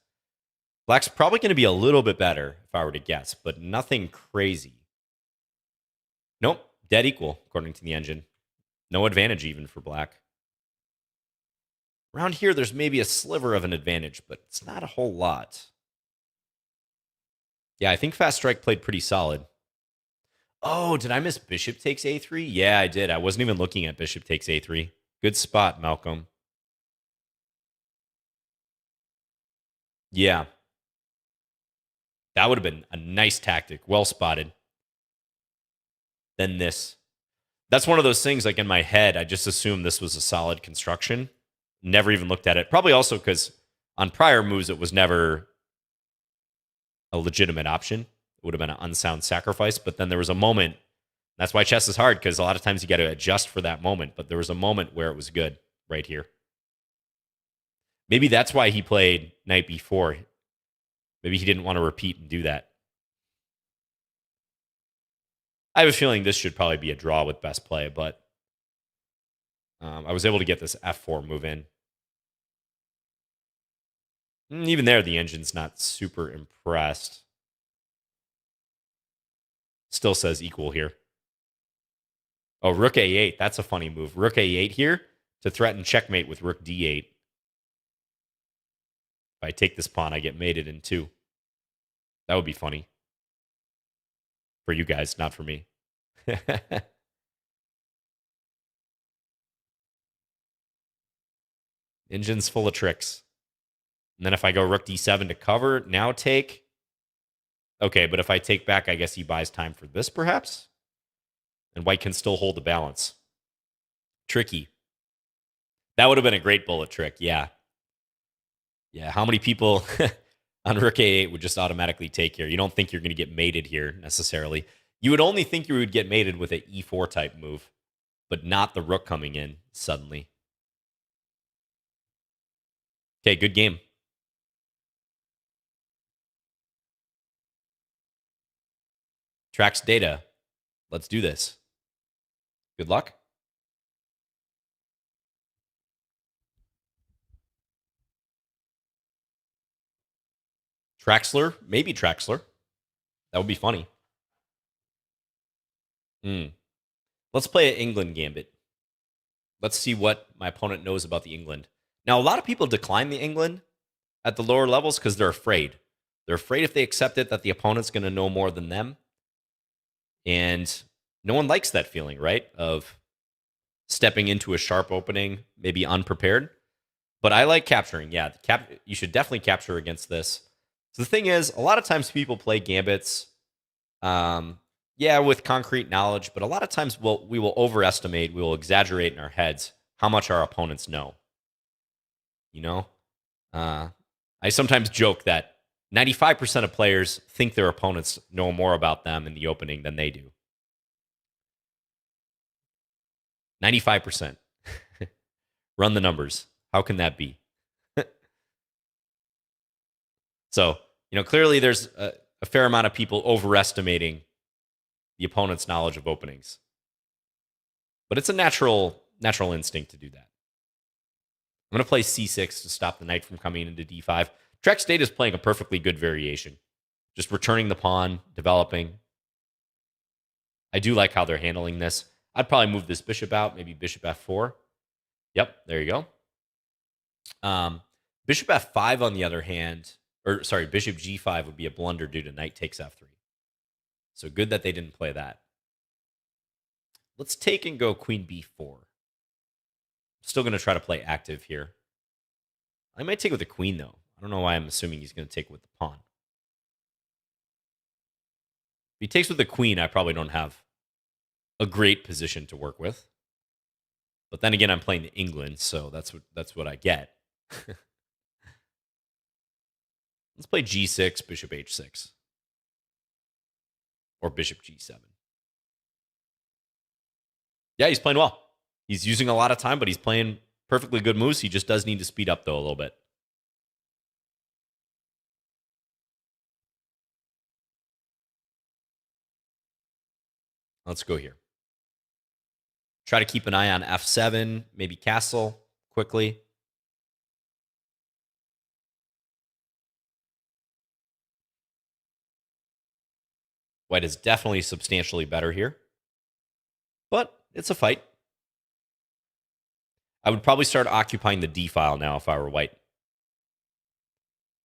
Black's probably going to be a little bit better, if I were to guess, but nothing crazy. Nope, dead equal, according to the engine. No advantage even for black. Around here, there's maybe a sliver of an advantage, but it's not a whole lot. Yeah, I think fast strike played pretty solid. Oh, did I miss bishop takes a3? Yeah, I did. I wasn't even looking at bishop takes a3. Good spot, Malcolm. Yeah. That would have been a nice tactic. Well spotted. Then this. That's one of those things, like in my head, I just assumed this was a solid construction. Never even looked at it. Probably also because on prior moves, it was never a legitimate option. It would have been an unsound sacrifice. But then there was a moment. That's why chess is hard, because a lot of times you got to adjust for that moment. But there was a moment where it was good right here. Maybe that's why he played knight b4. Maybe he didn't want to repeat and do that. I have a feeling this should probably be a draw with best play, but I was able to get this f4 move in. Even there, the engine's not super impressed. Still says equal here. Oh, rook a8. That's a funny move. Rook a8 here to threaten checkmate with rook d8. If I take this pawn, I get mated in 2. That would be funny. For you guys, not for me. Engine's full of tricks. And then if I go rook d7 to cover, now take. Okay, but if I take back, I guess he buys time for this, perhaps? And white can still hold the balance. Tricky. That would have been a great bullet trick, yeah. Yeah, how many people on rook a8 would just automatically take here? You don't think you're going to get mated here, necessarily. You would only think you would get mated with an e4 type move, but not the rook coming in suddenly. Okay, good game. Tracks data. Let's do this. Good luck. Traxler? Maybe Traxler. That would be funny. Let's play an England Gambit. Let's see what my opponent knows about the England. Now, a lot of people decline the England at the lower levels because they're afraid. They're afraid if they accept it that the opponent's going to know more than them. And no one likes that feeling, right? Of stepping into a sharp opening, maybe unprepared. But I like capturing. Yeah, you should definitely capture against this. So the thing is, a lot of times people play gambits, with concrete knowledge, but a lot of times we will overestimate, we will exaggerate in our heads how much our opponents know. You know? I sometimes joke that 95% of players think their opponents know more about them in the opening than they do. 95%. Run the numbers. How can that be? So, clearly there's a fair amount of people overestimating the opponent's knowledge of openings. But it's a natural instinct to do that. I'm going to play c6 to stop the knight from coming into d5. Track's Data is playing a perfectly good variation. Just returning the pawn, developing. I do like how they're handling this. I'd probably move this bishop out, maybe bishop f4. Yep, there you go. Bishop f5, on the other hand, or sorry, bishop g5 would be a blunder due to knight takes f3. So good that they didn't play that. Let's take and go queen b4. Still going to try to play active here. I might take with the queen, though. I don't know why I'm assuming he's going to take with the pawn. If he takes with the queen, I probably don't have a great position to work with. But then again, I'm playing England, so that's what I get. Let's play g6, bishop h6. Or bishop g7. Yeah, he's playing well. He's using a lot of time, but he's playing perfectly good moves. He just does need to speed up, though, a little bit. Let's go here. Try to keep an eye on f7, maybe castle quickly. White is definitely substantially better here. But it's a fight. I would probably start occupying the d file now if I were white.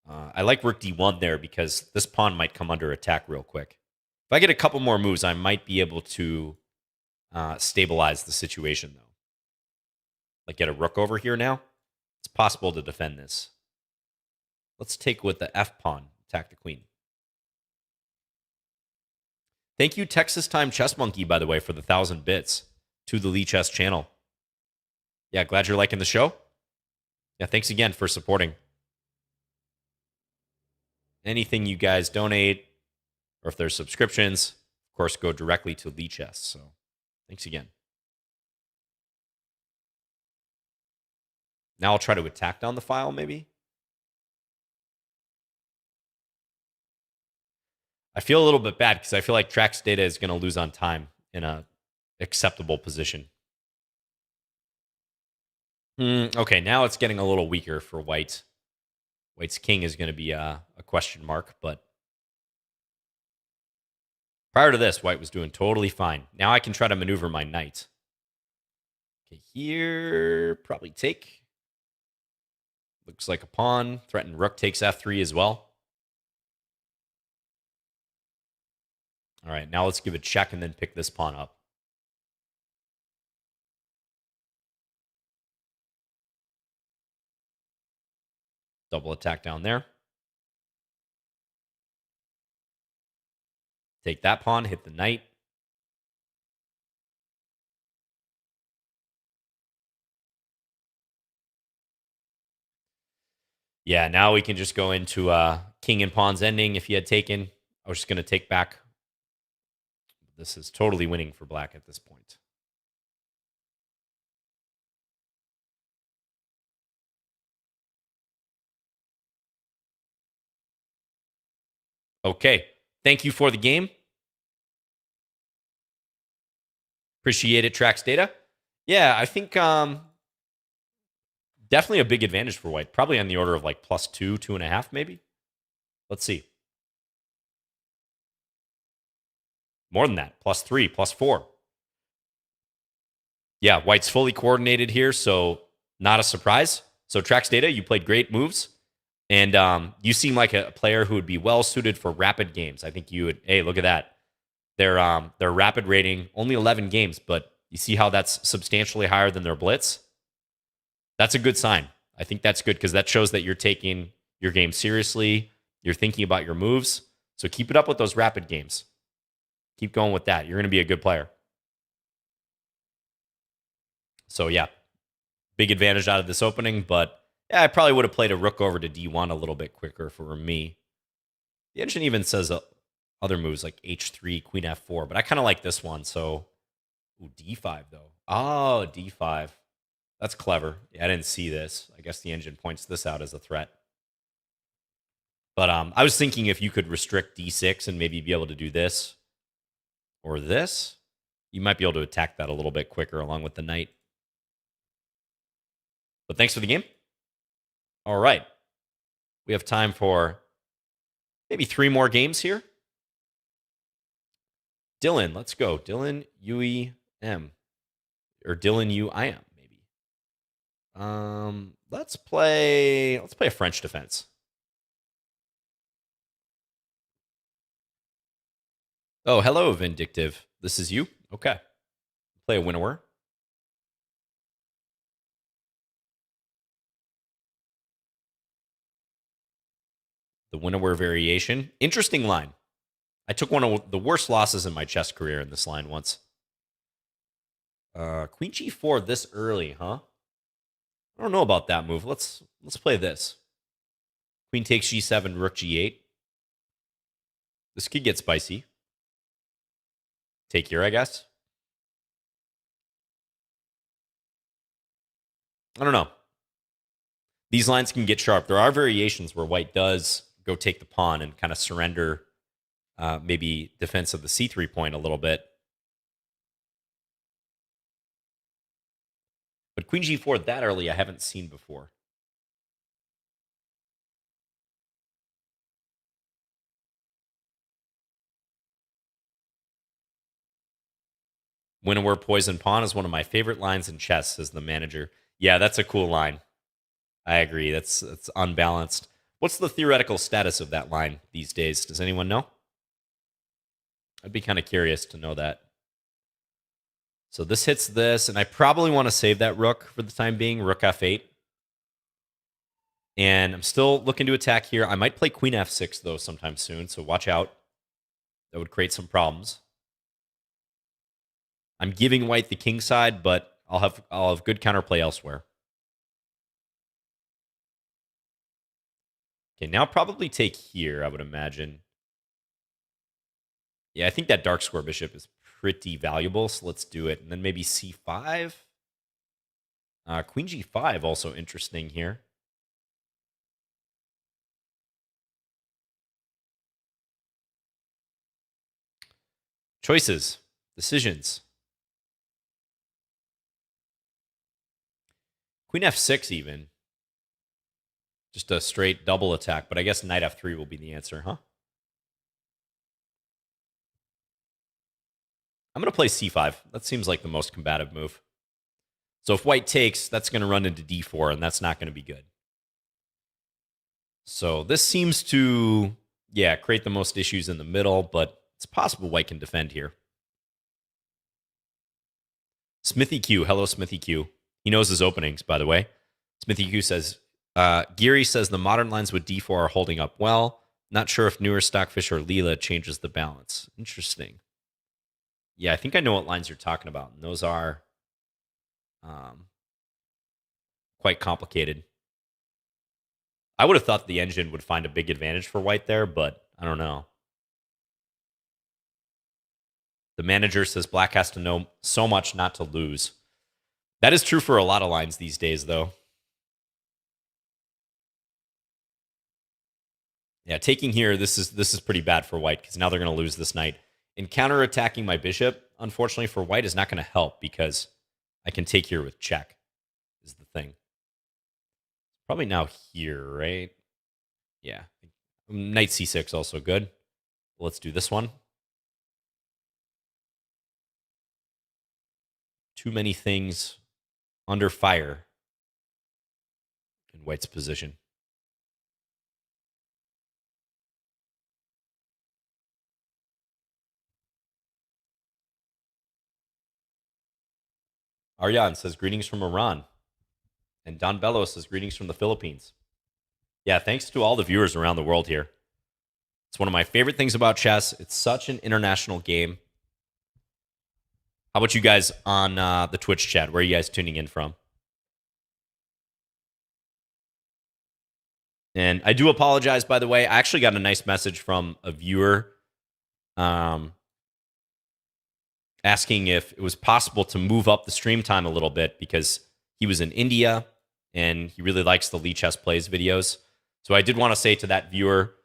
I like rook d1 there because this pawn might come under attack real quick. If I get a couple more moves, I might be able to stabilize the situation, though. Like get a rook over here now. It's possible to defend this. Let's take with the f pawn, attack the queen. Thank you, Texas Time Chess Monkey, by the way, for the 1,000 bits to the Lichess channel. Yeah, glad you're liking the show. Yeah, thanks again for supporting. Anything you guys donate, or if there's subscriptions, of course, go directly to Lichess. So thanks again. Now I'll try to attack down the file, maybe. I feel a little bit bad because I feel like Track's Data is going to lose on time in a acceptable position. Okay, now it's getting a little weaker for white. White's king is going to be a question mark, but prior to this, white was doing totally fine. Now I can try to maneuver my knight. Okay, here, probably take. Looks like a pawn. Threatened rook takes f3 as well. All right, now let's give a check and then pick this pawn up. Double attack down there. Take that pawn, hit the knight. Yeah, now we can just go into king and pawn's ending if he had taken. I was just going to take back. This is totally winning for black at this point. Okay. Thank you for the game. Appreciate it, Track's Data. Yeah, I think definitely a big advantage for white. Probably on the order of like +2, 2.5 maybe. Let's see. More than that. +3, +4. Yeah, white's fully coordinated here, so not a surprise. So Track's Data, you played great moves. And you seem like a player who would be well suited for rapid games. I think you would. Hey, look at that. Their rapid rating only 11 games, but you see how that's substantially higher than their blitz. That's a good sign. I think that's good because that shows that you're taking your game seriously. You're thinking about your moves. So keep it up with those rapid games. Keep going with that. You're going to be a good player. So yeah, big advantage out of this opening, but. Yeah, I probably would have played a rook over to d1 a little bit quicker for me. The engine even says other moves like h3, queen f4, but I kind of like this one. So, ooh, d5 though. Oh, d5. That's clever. Yeah, I didn't see this. I guess the engine points this out as a threat. But I was thinking if you could restrict d6 and maybe be able to do this or this, you might be able to attack that a little bit quicker along with the knight. But thanks for the game. All right. We have time for maybe 3 more games here. Dylan, let's go. Dylan UEM. Or Dylan UIM, maybe. Let's play a French defense. Oh, hello, Vindictive. This is you? Okay. Play a winnower. The winnower variation. Interesting line. I took one of the worst losses in my chess career in this line once. Queen G4 this early, huh? I don't know about that move. Let's play this. Queen takes G7, Rook G8. This could get spicy. Take here, I guess. I don't know. These lines can get sharp. There are variations where white does go take the pawn and kind of surrender maybe defense of the C3 point a little bit. But Queen G4 that early, I haven't seen before. Winnower Poison Pawn is one of my favorite lines in chess, says the manager. Yeah, that's a cool line. I agree. That's unbalanced. What's the theoretical status of that line these days? Does anyone know? I'd be kind of curious to know that. So this hits this, and I probably want to save that rook for the time being, Rook F8. And I'm still looking to attack here. I might play Queen F6, though, sometime soon, so watch out. That would create some problems. I'm giving white the king side, but I'll have good counterplay elsewhere. Okay, now probably take here, I would imagine. Yeah, I think that dark square bishop is pretty valuable, so let's do it. And then maybe C5. Queen G5 also interesting here. Choices, decisions. Queen F6 even. Just a straight double attack, but I guess knight F3 will be the answer, huh? I'm going to play C5. That seems like the most combative move. So if white takes, that's going to run into D4, and that's not going to be good. So this seems to, yeah, create the most issues in the middle, but it's possible white can defend here. Smithy Q. Hello, Smithy Q. He knows his openings, by the way. Smithy Q says, Geary says the modern lines with D4 are holding up well. Not sure if newer Stockfish or Leela changes the balance. Interesting. Yeah, I think I know what lines you're talking about. And those are quite complicated. I would have thought the engine would find a big advantage for white there, but I don't know. The manager says black has to know so much not to lose. That is true for a lot of lines these days, though. Yeah, taking here, this is pretty bad for white because now they're going to lose this knight. And counterattacking my bishop, unfortunately for white, is not going to help because I can take here with check, is the thing. Probably now here, right? Yeah. Knight C6 also good. Let's do this one. Too many things under fire in white's position. Aryan says greetings from Iran. And Don Bello says greetings from the Philippines. Yeah, thanks to all the viewers around the world here. It's one of my favorite things about chess. It's such an international game. How about you guys on the Twitch chat? Where are you guys tuning in from? And I do apologize, by the way. I actually got a nice message from a viewer asking if it was possible to move up the stream time a little bit because he was in India and he really likes the Lichess Plays videos. So I did want to say to that viewer,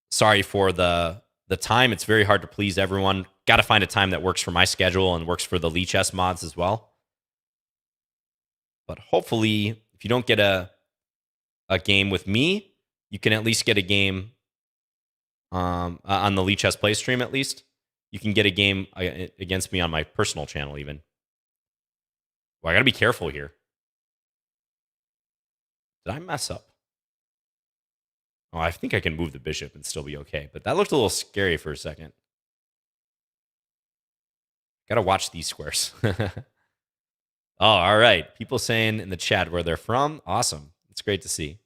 sorry for the time. It's very hard to please everyone. Got to find a time that works for my schedule and works for the Lichess mods as well. But hopefully, if you don't get a a game with me, you can at least get a game on the Lichess play stream. At least you can get a game against me on my personal channel. Even. Well, I gotta be careful here. Did I mess up? Oh, I think I can move the bishop and still be okay. But that looked a little scary for a second. Gotta watch these squares. Oh, all right. People saying in the chat where they're from. Awesome. It's great to see.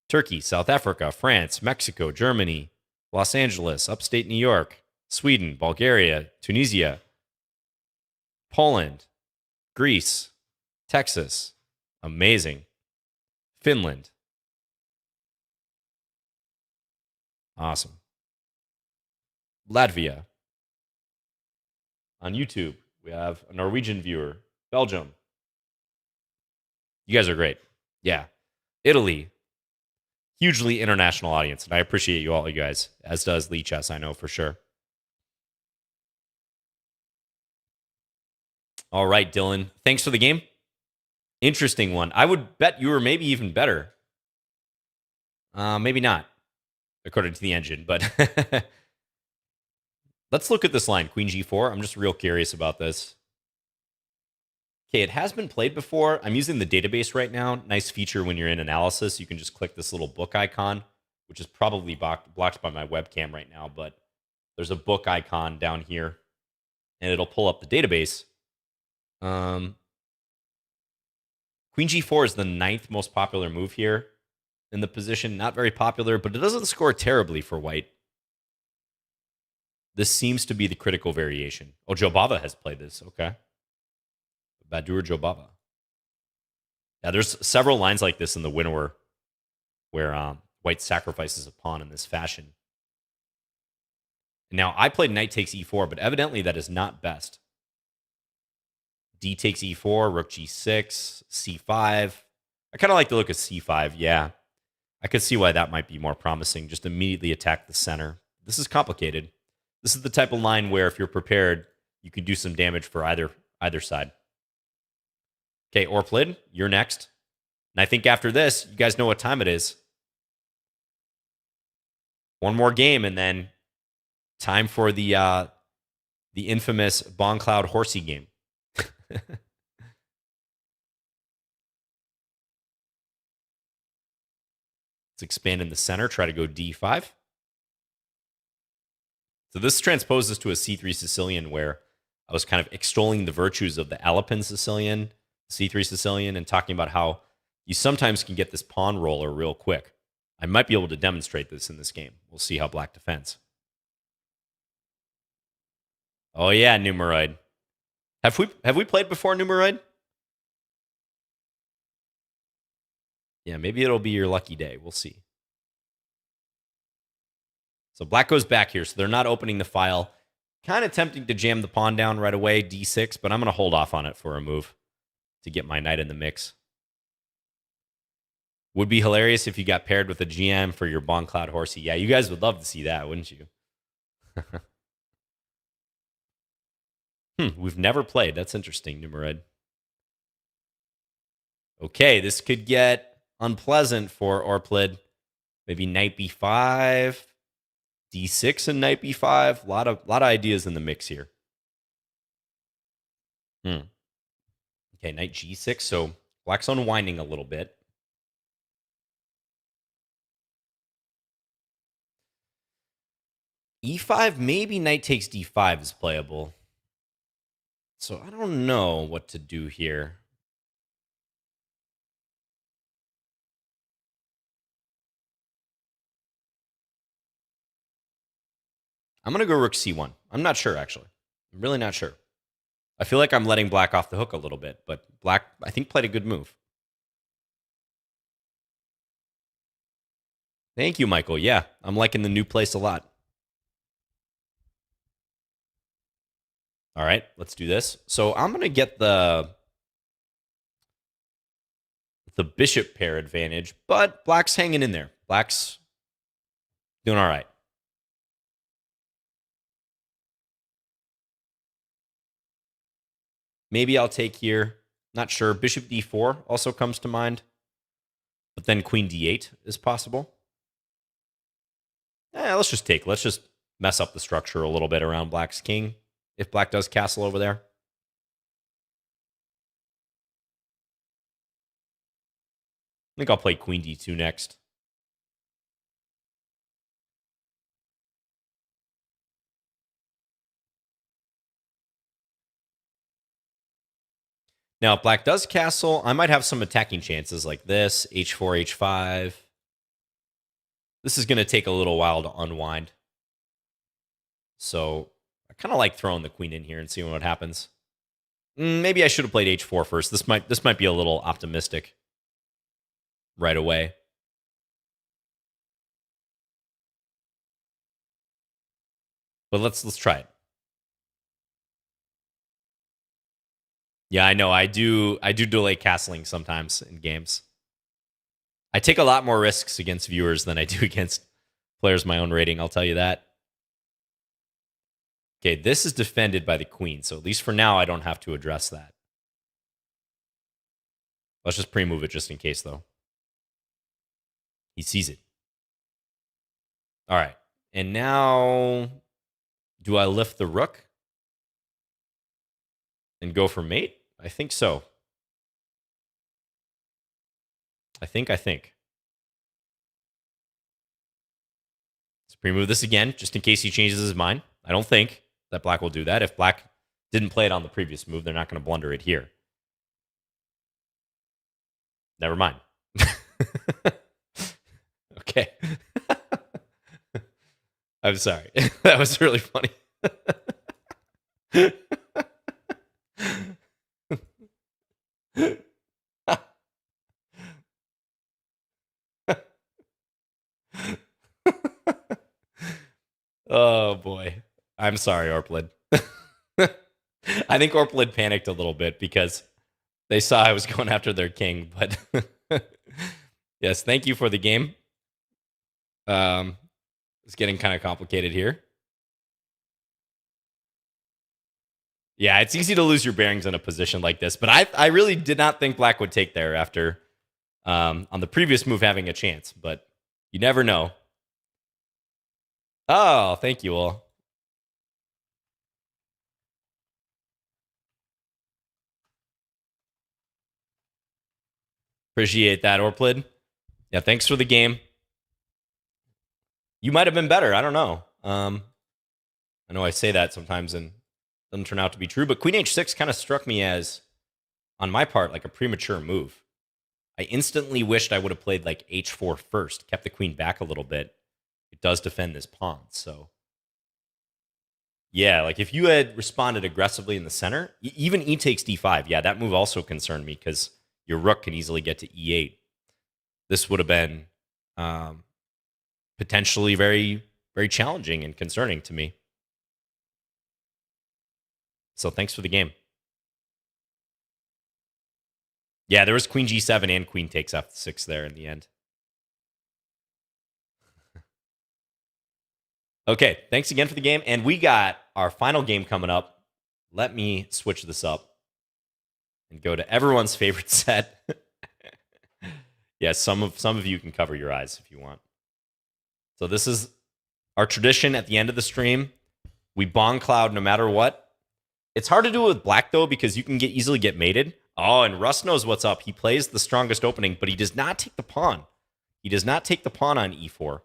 Turkey, South Africa, France, Mexico, Germany, Los Angeles, upstate New York, Sweden, Bulgaria, Tunisia, Poland, Greece, Texas. Amazing. Finland. Awesome. Latvia. On YouTube, we have a Norwegian viewer. Belgium. You guys are great. Yeah. Italy. Hugely international audience, and I appreciate you all, you guys, as does Lichess, I know for sure. All right, Dylan. Thanks for the game. Interesting one. I would bet you were maybe even better. Maybe not, according to the engine, but let's look at this line, Queen G4. I'm just real curious about this. Okay, it has been played before. I'm using the database right now. Nice feature when you're in analysis. You can just click this little book icon, which is probably blocked by my webcam right now, but there's a book icon down here, and it'll pull up the database. Queen G4 is the 9th most popular move here in the position. Not very popular, but it doesn't score terribly for white. This seems to be the critical variation. Oh, Jobava has played this. Okay. Badur Jobava. Yeah, there's several lines like this in the winnower where white sacrifices a pawn in this fashion. Now, I played knight takes e4, but evidently that is not best. D takes e4, rook g6, c5. I kind of like the look of c5, yeah. I could see why that might be more promising. Just immediately attack the center. This is complicated. This is the type of line where if you're prepared, you can do some damage for either side. Okay, Orplid, you're next. And I think after this, you guys know what time it is. One more game, and then time for the infamous Bongcloud Horsey game. Let's expand in the center, try to go d5. So this transposes to a c3 Sicilian where I was kind of extolling the virtues of the Alapin Sicilian, c3 Sicilian, and talking about how you sometimes can get this pawn roller real quick. I might be able to demonstrate this in this game. We'll see how black defends. Oh yeah, Numeroid. Have we played before, Numeroid? Yeah, maybe it'll be your lucky day. We'll see. So black goes back here, so they're not opening the file. Kind of tempting to jam the pawn down right away, d6, but I'm going to hold off on it for a move to get my knight in the mix. Would be hilarious if you got paired with a GM for your Bongcloud Horsey. Yeah, you guys would love to see that, wouldn't you? We've never played. That's interesting, Numerid. Okay, this could get unpleasant for Orplid. Maybe knight b5, d6 and knight b5. A lot of ideas in the mix here. Okay, knight g6. So black's unwinding a little bit. e5, maybe knight takes d5 is playable. So I don't know what to do here. I'm going to go rook c1. I'm not sure, actually. I'm really not sure. I feel like I'm letting black off the hook a little bit, but black, I think, played a good move. Thank you, Michael. Yeah, I'm liking the new place a lot. All right, let's do this. So I'm going to get the bishop pair advantage, but black's hanging in there. Black's doing all right. Maybe I'll take here. Not sure. Bishop d4 also comes to mind. But then queen d8 is possible. Let's just take. Let's just mess up the structure a little bit around black's king if black does castle over there. I think I'll play queen d2 next. Now, if black does castle, I might have some attacking chances like this, h4, h5. This is going to take a little while to unwind. So I kind of like throwing the queen in here and seeing what happens. Maybe I should have played h4 first. This might be a little optimistic right away. But let's try it. Yeah, I know. I do delay castling sometimes in games. I take a lot more risks against viewers than I do against players my own rating, I'll tell you that. Okay, this is defended by the queen, so at least for now I don't have to address that. Let's just pre-move it just in case, though. He sees it. All right, and now do I lift the rook and go for mate? I think so. I think. Let's pre-move this again, just in case he changes his mind. I don't think that black will do that. If black didn't play it on the previous move, they're not going to blunder it here. Never mind. Okay. I'm sorry. That was really funny. Oh, boy. I'm sorry, Orplid. I think Orplid panicked a little bit because they saw I was going after their king, but yes, thank you for the game. It's getting kind of complicated here. Yeah, it's easy to lose your bearings in a position like this, but I really did not think black would take there after on the previous move having a chance, but you never know. Oh, thank you all. Appreciate that, Orplid. Yeah, thanks for the game. You might have been better. I don't know. I know I say that sometimes and it doesn't turn out to be true, but Queen H6 kind of struck me as, on my part, like a premature move. I instantly wished I would have played like H4 first, kept the queen back a little bit. It does defend this pawn, so... Yeah, like if you had responded aggressively in the center, even E takes D5, yeah, that move also concerned me because your rook can easily get to E8. This would have been potentially very, very challenging and concerning to me. So thanks for the game. Yeah, there was queen G7 and queen takes F6 there in the end. Okay, thanks again for the game. And we got our final game coming up. Let me switch this up and go to everyone's favorite set. Yeah, some of you can cover your eyes if you want. So this is our tradition at the end of the stream. We Bongcloud no matter what. It's hard to do it with black, though, because you can easily get mated. Oh, and Russ knows what's up. He plays the strongest opening, but he does not take the pawn. He does not take the pawn on E4.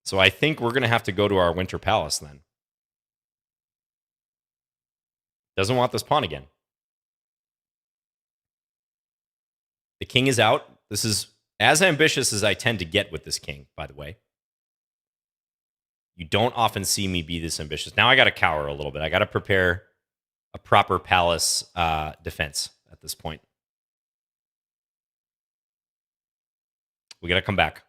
So I think we're going to have to go to our Winter Palace then. Doesn't want this pawn again. The king is out. This is as ambitious as I tend to get with this king, by the way. You don't often see me be this ambitious. Now I got to cower a little bit. I got to prepare a proper palace defense at this point. We got to come back.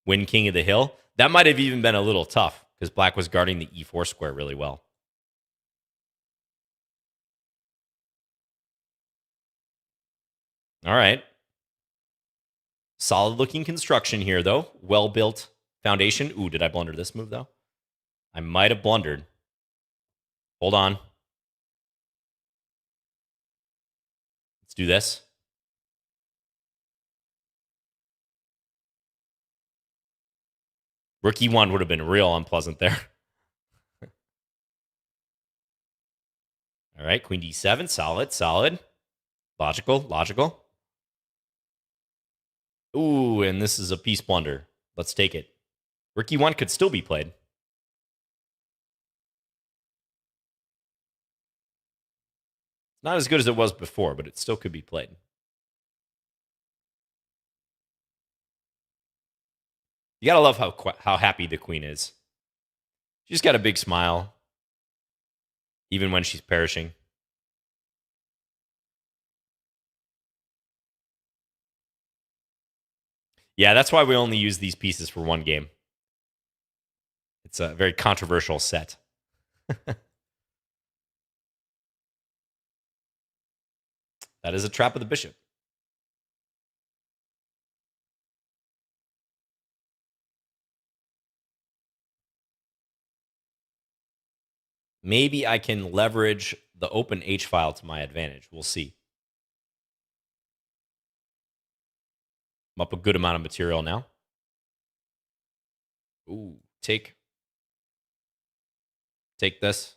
Win king of the hill. That might have even been a little tough because black was guarding the E4 square really well. All right. Solid looking construction here, though. Well built foundation. Ooh, did I blunder this move, though? I might have blundered. Hold on. Let's do this. Rook E1 would have been real unpleasant there. All right, Queen D7. Solid, solid. Logical. Ooh, and this is a piece blunder. Let's take it. Rook E1 could still be played. Not as good as it was before, but it still could be played. You gotta love how happy the queen is. She's got a big smile, even when she's perishing. Yeah, that's why we only use these pieces for one game. It's a very controversial set. That is a trap of the bishop. Maybe I can leverage the open H file to my advantage. We'll see. I'm up a good amount of material now. Ooh, take this.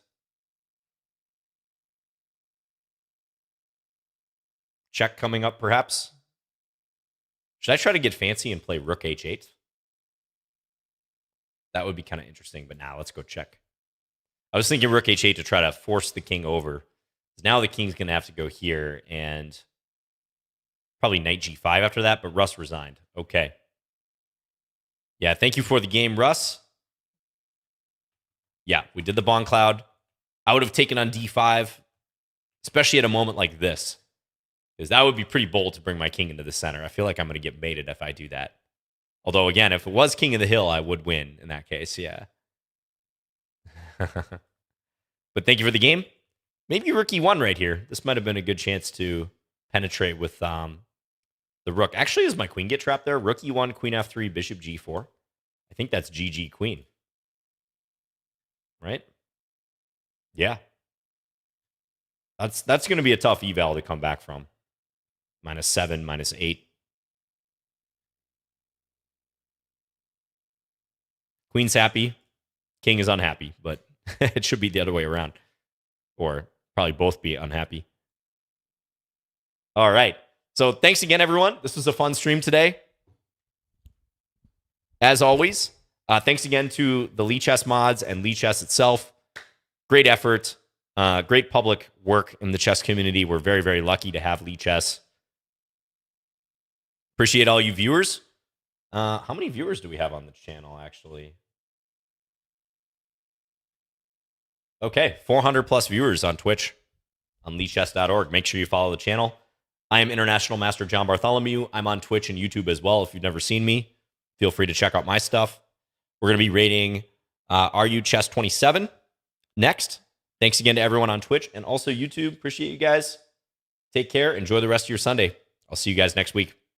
Check coming up, perhaps. Should I try to get fancy and play Rook H8? That would be kind of interesting, but now let's go check. I was thinking Rook H8 to try to force the king over. Now the king's going to have to go here, and probably Knight G5 after that, but Russ resigned. Okay. Yeah, thank you for the game, Russ. Yeah, we did the Bongcloud. I would have taken on D5, especially at a moment like this, because that would be pretty bold to bring my king into the center. I feel like I'm going to get mated if I do that. Although, again, if it was king of the hill, I would win in that case, yeah. But thank you for the game. Maybe Rook E1 right here. This might have been a good chance to penetrate with the Rook. Actually, does my queen get trapped there? Rook E1, Queen F3, Bishop G4. I think that's GG Queen. Right? Yeah. That's going to be a tough eval to come back from. -7, -8. Queen's happy. King is unhappy, but it should be the other way around. Or probably both be unhappy. All right. So thanks again, everyone. This was a fun stream today. As always, thanks again to the Lichess mods and Lichess itself. Great effort. Great public work in the chess community. We're very, very lucky to have Lichess. Appreciate all you viewers. How many viewers do we have on the channel, actually? Okay, 400 plus viewers on Twitch, on lichess.org. Make sure you follow the channel. I am International Master John Bartholomew. I'm on Twitch and YouTube as well. If you've never seen me, feel free to check out my stuff. We're going to be rating RU Chess 27 next. Thanks again to everyone on Twitch and also YouTube. Appreciate you guys. Take care. Enjoy the rest of your Sunday. I'll see you guys next week.